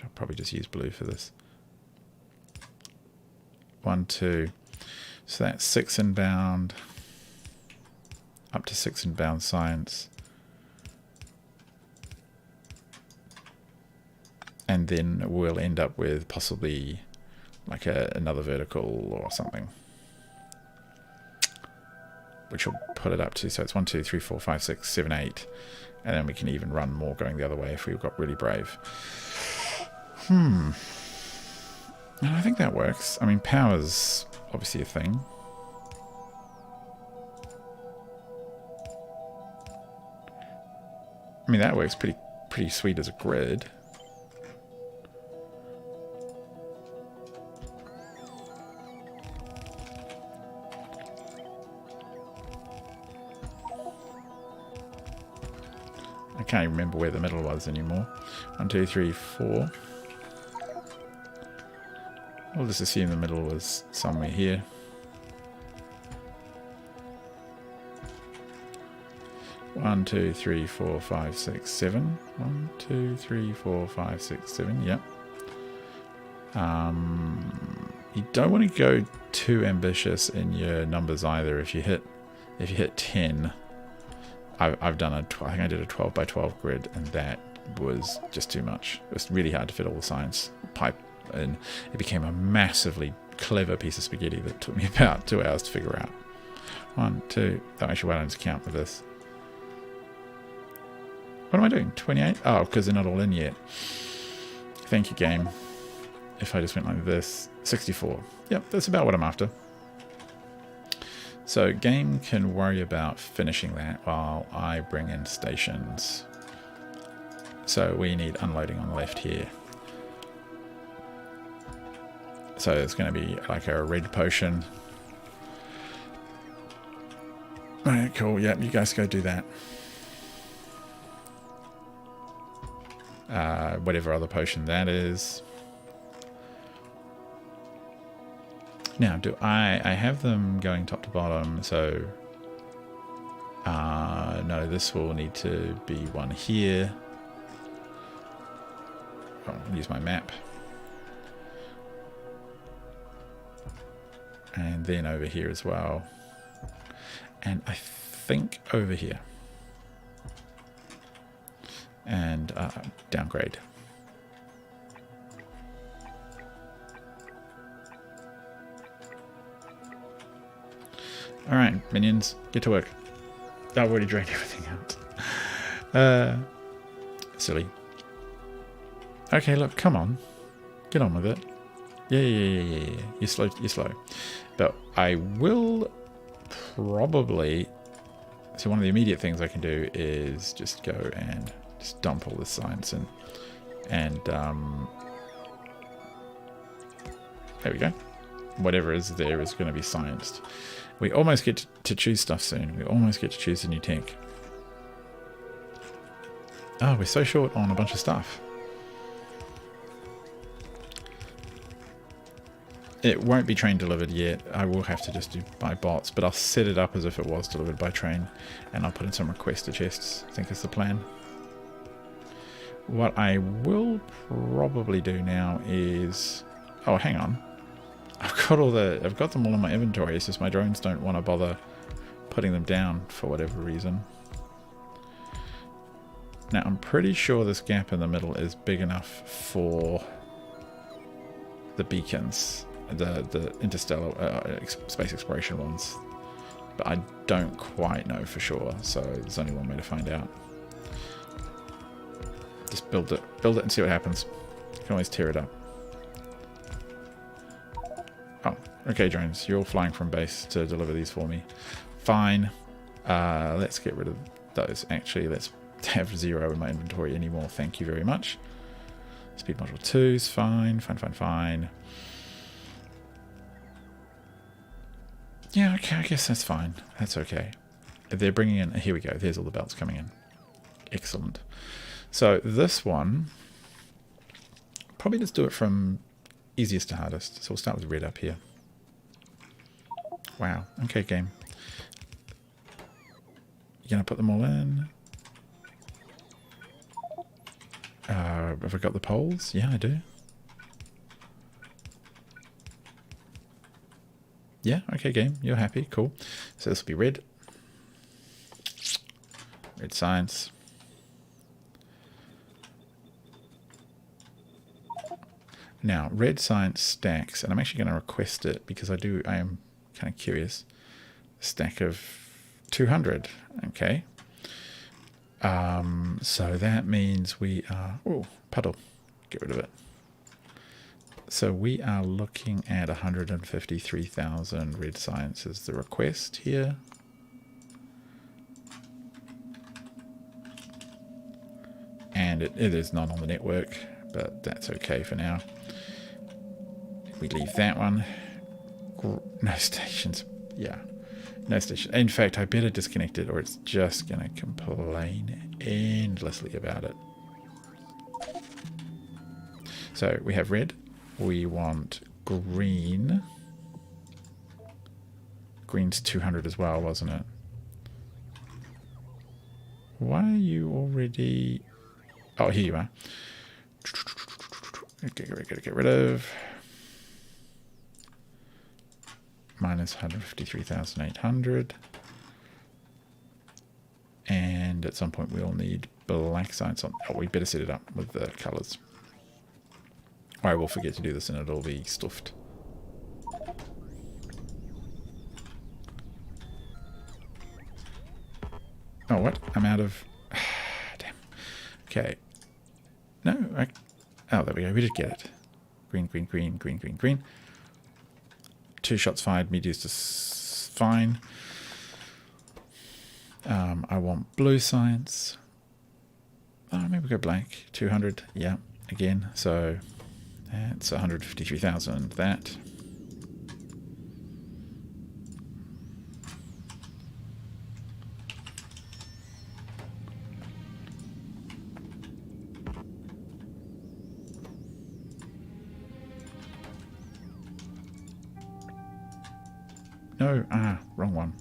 I'll probably just use blue for this. 1, 2. So that's 6 inbound. Up to 6 inbound science. And then we'll end up with possibly like another vertical or something, which will put it up to, so it's 1, 2, 3, 4, 5, 6, 7, 8, and then we can even run more going the other way if we got really brave. And I think that works. I mean, power's obviously a thing. I mean, that works pretty sweet as a grid. I can't even remember where the middle was anymore. 1, 2, 3, 4. We'll just assume the middle was somewhere here. One, 2, 3, 4, 5, 6, 7. 1, 2, 3, 4, 5, 6, 7. Yep. You don't want to go too ambitious in your numbers either. If you hit 10. I've done I think I did a 12 by 12 grid, and that was just too much. It was really hard to fit all the science pipe in. It became a massively clever piece of spaghetti that took me about 2 hours to figure out. 1, 2. That actually why I don't count with this. What am I doing? 28? Oh, because they're not all in yet. Thank you, game. If I just went like this, 64. Yep, that's about what I'm after. So game can worry about finishing that while I bring in stations. So we need unloading on the left here. So it's going to be like a red potion. Alright, cool. Yeah, you guys go do that. Whatever other potion that is. Now, do I have them going top to bottom, so no, this will need to be one here. I'll use my map. And then over here as well. And I think over here. And downgrade. Alright, minions, get to work. I've already drained everything out. Silly. Okay, look, come on. Get on with it. Yeah. You're slow. But I will probably... So one of the immediate things I can do is just go and just dump all this science in. And there we go. Whatever is there is going to be scienced. We almost get to choose stuff soon. We almost get to choose a new tank. Oh, we're so short on a bunch of stuff. It won't be train delivered yet. I will have to just do by bots, but I'll set it up as if it was delivered by train, and I'll put in some requester chests. I think is the plan. What I will probably do now is... Oh, hang on. I've got them all in my inventory. It's just my drones don't want to bother putting them down for whatever reason. Now I'm pretty sure this gap in the middle is big enough for the beacons, the interstellar space exploration ones, but I don't quite know for sure. So there's only one way to find out. Just build it and see what happens. You can always tear it up. Oh, okay, drones, you're all flying from base to deliver these for me. Fine. Let's get rid of those. Actually, let's have 0 in my inventory anymore. Thank you very much. Speed module 2's fine. Fine. Yeah, okay, I guess that's fine. That's okay. They're bringing in... Here we go. There's all the belts coming in. Excellent. So this one... probably just do it from easiest to hardest. So we'll start with red up here. Wow. Okay, game. You gonna put them all in? Have I got the poles? Yeah, I do. Yeah, okay, game. You're happy. Cool. So this will be red. Red science. Now, red science stacks, and I'm actually going to request it because I am kind of curious. A stack of 200. Okay. So that means we are... Oh, puddle. Get rid of it. So we are looking at 153,000 red science is the request here. And it is not on the network, but that's okay for now. We leave that one. No stations. Yeah. No station. In fact, I better disconnect it or it's just going to complain endlessly about it. So we have red. We want green. Green's 200 as well, wasn't it? Why are you already... Oh, here you are. Okay, gotta get rid of. Minus 153,800. And at some point we'll need black science on. Oh, we better set it up with the colors. Or I will forget to do this and it'll be stuffed. Oh, what? I'm out of... Damn. Okay. No, oh, there we go. We did get it. Green, green, green, green, green, green. 2 shots fired. Media's just fine. I want blue science. Oh, maybe go black. 200. Yeah, again. So that's 153,000. That. No, wrong one.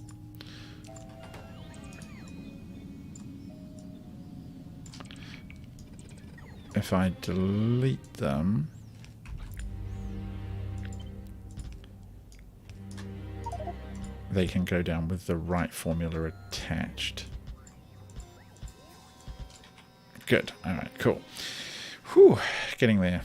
If I delete them, they can go down with the right formula attached. Good. All right, cool. Whew, getting there.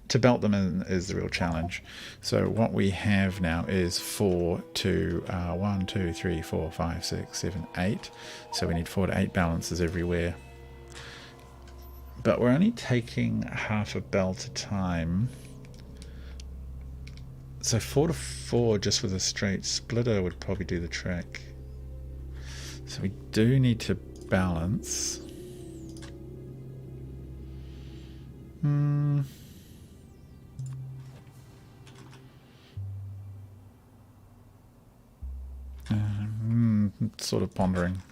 To belt them in is the real challenge. So what we have now is 4 to 1, 2, 3, 4, 5, 6, 7, 8. So we need 4 to 8 balances everywhere. But we're only taking half a belt at a time. So 4 to 4 just with a straight splitter would probably do the trick. So we do need to balance. Sort of pondering.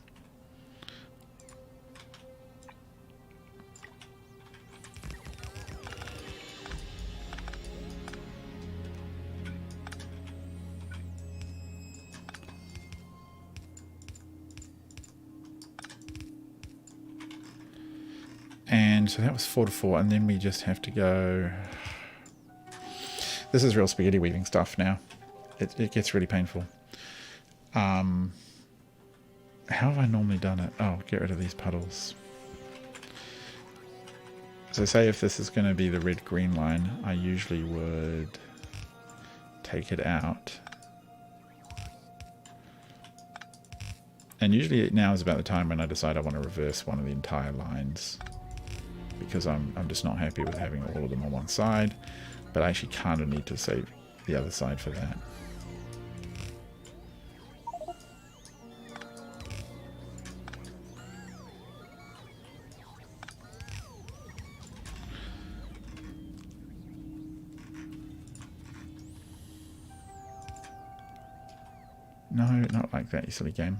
And so that was 4 to 4, and then we just have to go... This is real spaghetti weaving stuff now. It gets really painful. How have I normally done it? Oh, get rid of these puddles. So say if this is going to be the red-green line, I usually would take it out. And usually now is about the time when I decide I want to reverse one of the entire lines. Because I'm just not happy with having all of them on one side. But I actually kind of need to save the other side for that. No, not like that, you silly game.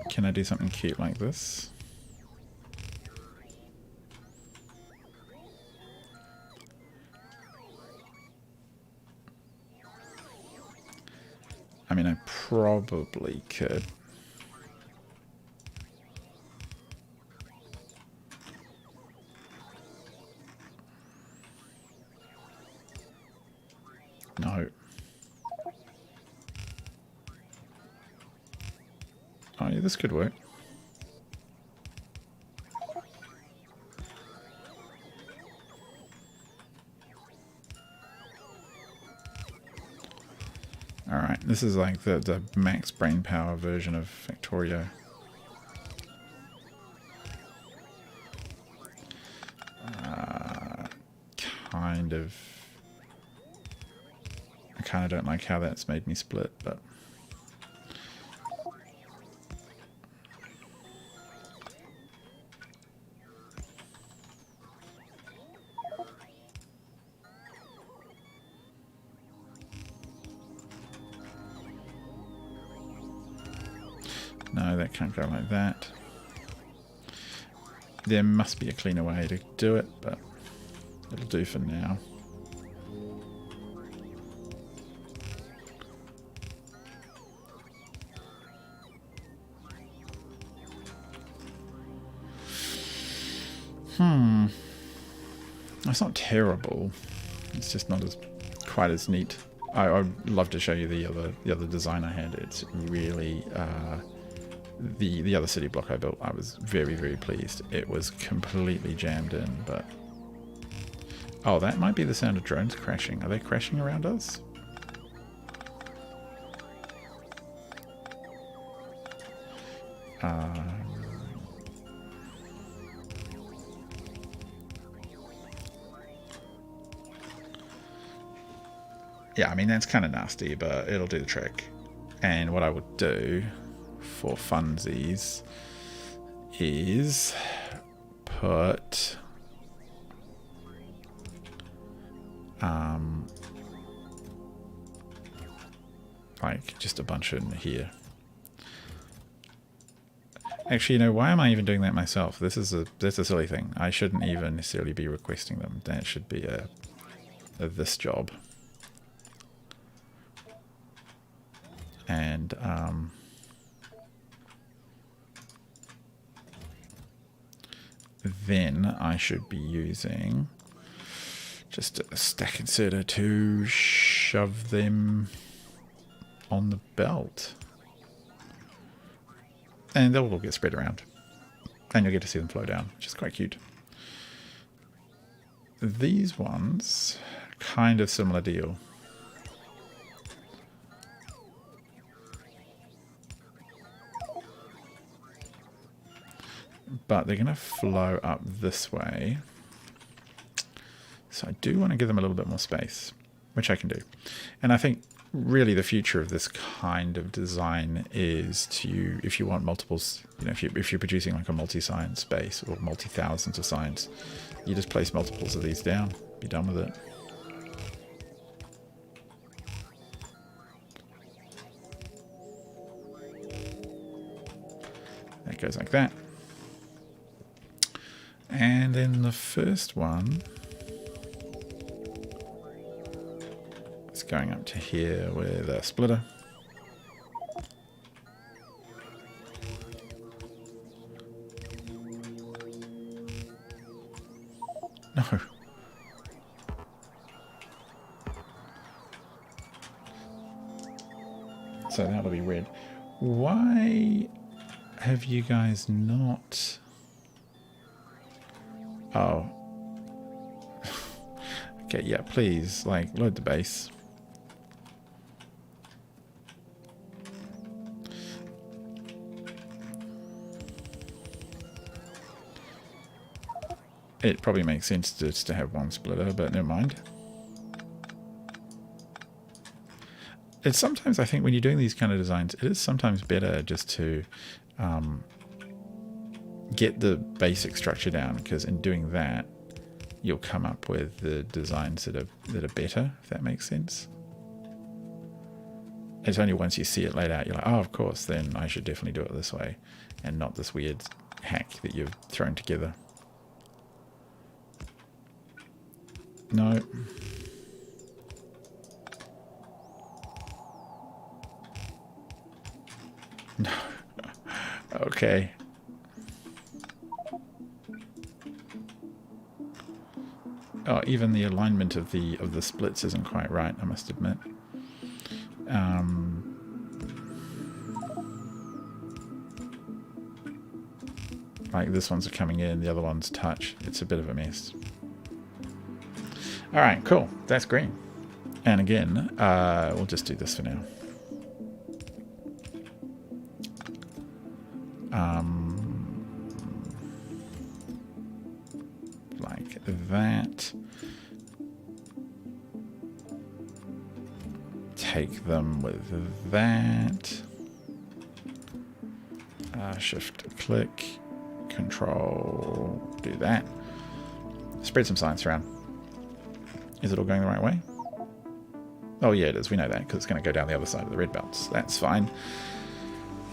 Can I do something cute like this? I mean, I probably could. No. Oh yeah, this could work. Alright, this is like the max brain power version of Factorio. Kind of... I kind of don't like how that's made me split, but... No, that can't go like that. There must be a cleaner way to do it, but it'll do for now. It's not terrible. It's just not as quite as neat. I'd love to show you the other design I had. It's really the other city block I built. I was very, very pleased. It was completely jammed in, but oh, that might be the sound of drones crashing. Are they crashing around us? Yeah, I mean, that's kind of nasty, but it'll do the trick. And what I would do for funsies is put like just a bunch in here. Actually, you know, why am I even doing that myself? That's a silly thing. I shouldn't even necessarily be requesting them. That should be a this job. And then I should be using just a stack inserter to shove them on the belt. And they'll all get spread around. And you'll get to see them flow down, which is quite cute. These ones, kind of similar deal. But they're going to flow up this way. So I do want to give them a little bit more space, which I can do. And I think really the future of this kind of design is to, if you want multiples, you know, if you're producing like a multi-science space or multi-thousands of science, you just place multiples of these down, be done with it. That goes like that. And then the first one is going up to here with a splitter. No. So that'll be red. Why have you guys not... Oh. Okay, yeah, please, like, load the base. It probably makes sense just to have one splitter, but never mind. It's sometimes, I think, when you're doing these kind of designs, it is sometimes better just to get the basic structure down, because in doing that, you'll come up with the designs that are better, if that makes sense. It's only once you see it laid out, you're like, oh, of course, then I should definitely do it this way and not this weird hack that you've thrown together. No. No. Okay. Oh, even the alignment of the splits isn't quite right, I must admit. Like this one's coming in, the other one's touch. It's a bit of a mess. All right, cool. That's green. And again, we'll just do this for now. Like that. Take them with that. Shift click, control, do that. Spread some science around. Is it all going the right way? Oh yeah, it is. We know that because it's going to go down the other side of the red belts. That's fine.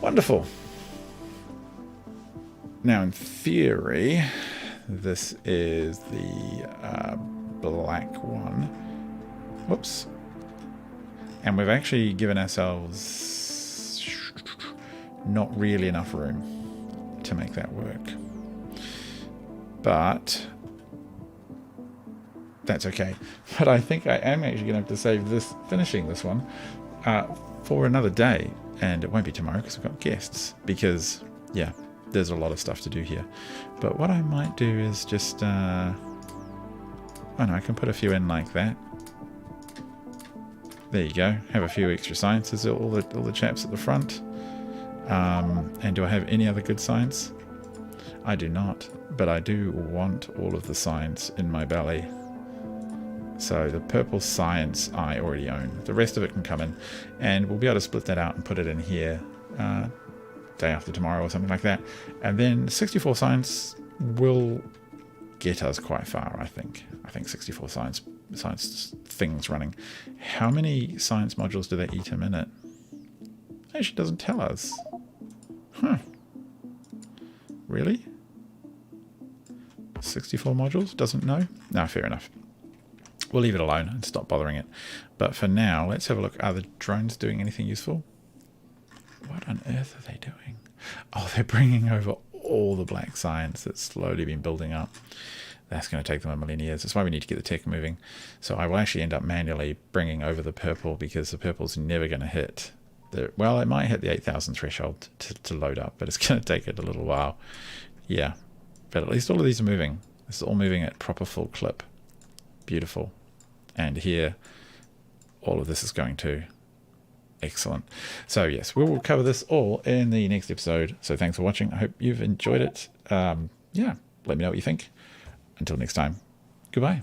Wonderful. Now in theory, this is the black one. Whoops. And we've actually given ourselves not really enough room to make that work. But that's okay. But I think I am actually going to have to save this, finishing this one, for another day. And it won't be tomorrow because we've got guests. Because, yeah, there's a lot of stuff to do here. But what I might do is just, oh no, I can put a few in like that. There you go. Have a few extra sciences, all the chaps at the front. And do I have any other good science? I do not, but I do want all of the science in my belly. So the purple science I already own. The rest of it can come in, and we'll be able to split that out and put it in here day after tomorrow or something like that. And then 64 science will get us quite far, I think. I think 64 science things running. How many science modules do they eat a minute? It actually doesn't tell us. Huh. Really? 64 modules? Doesn't know? No, fair enough. We'll leave it alone and stop bothering it. But for now, let's have a look. Are the drones doing anything useful? What on earth are they doing? Oh, they're bringing over all the black science that's slowly been building up. That's going to take them a million years. That's why we need to get the tech moving. So I will actually end up manually bringing over the purple because the purple's never going to hit. Well, it might hit the 8,000 threshold to load up, but it's going to take it a little while. Yeah, but at least all of these are moving. This is all moving at proper full clip. Beautiful. And here, all of this is going to. Excellent. So yes, we will cover this all in the next episode. So thanks for watching. I hope you've enjoyed it. Yeah, let me know what you think. Until next time, goodbye.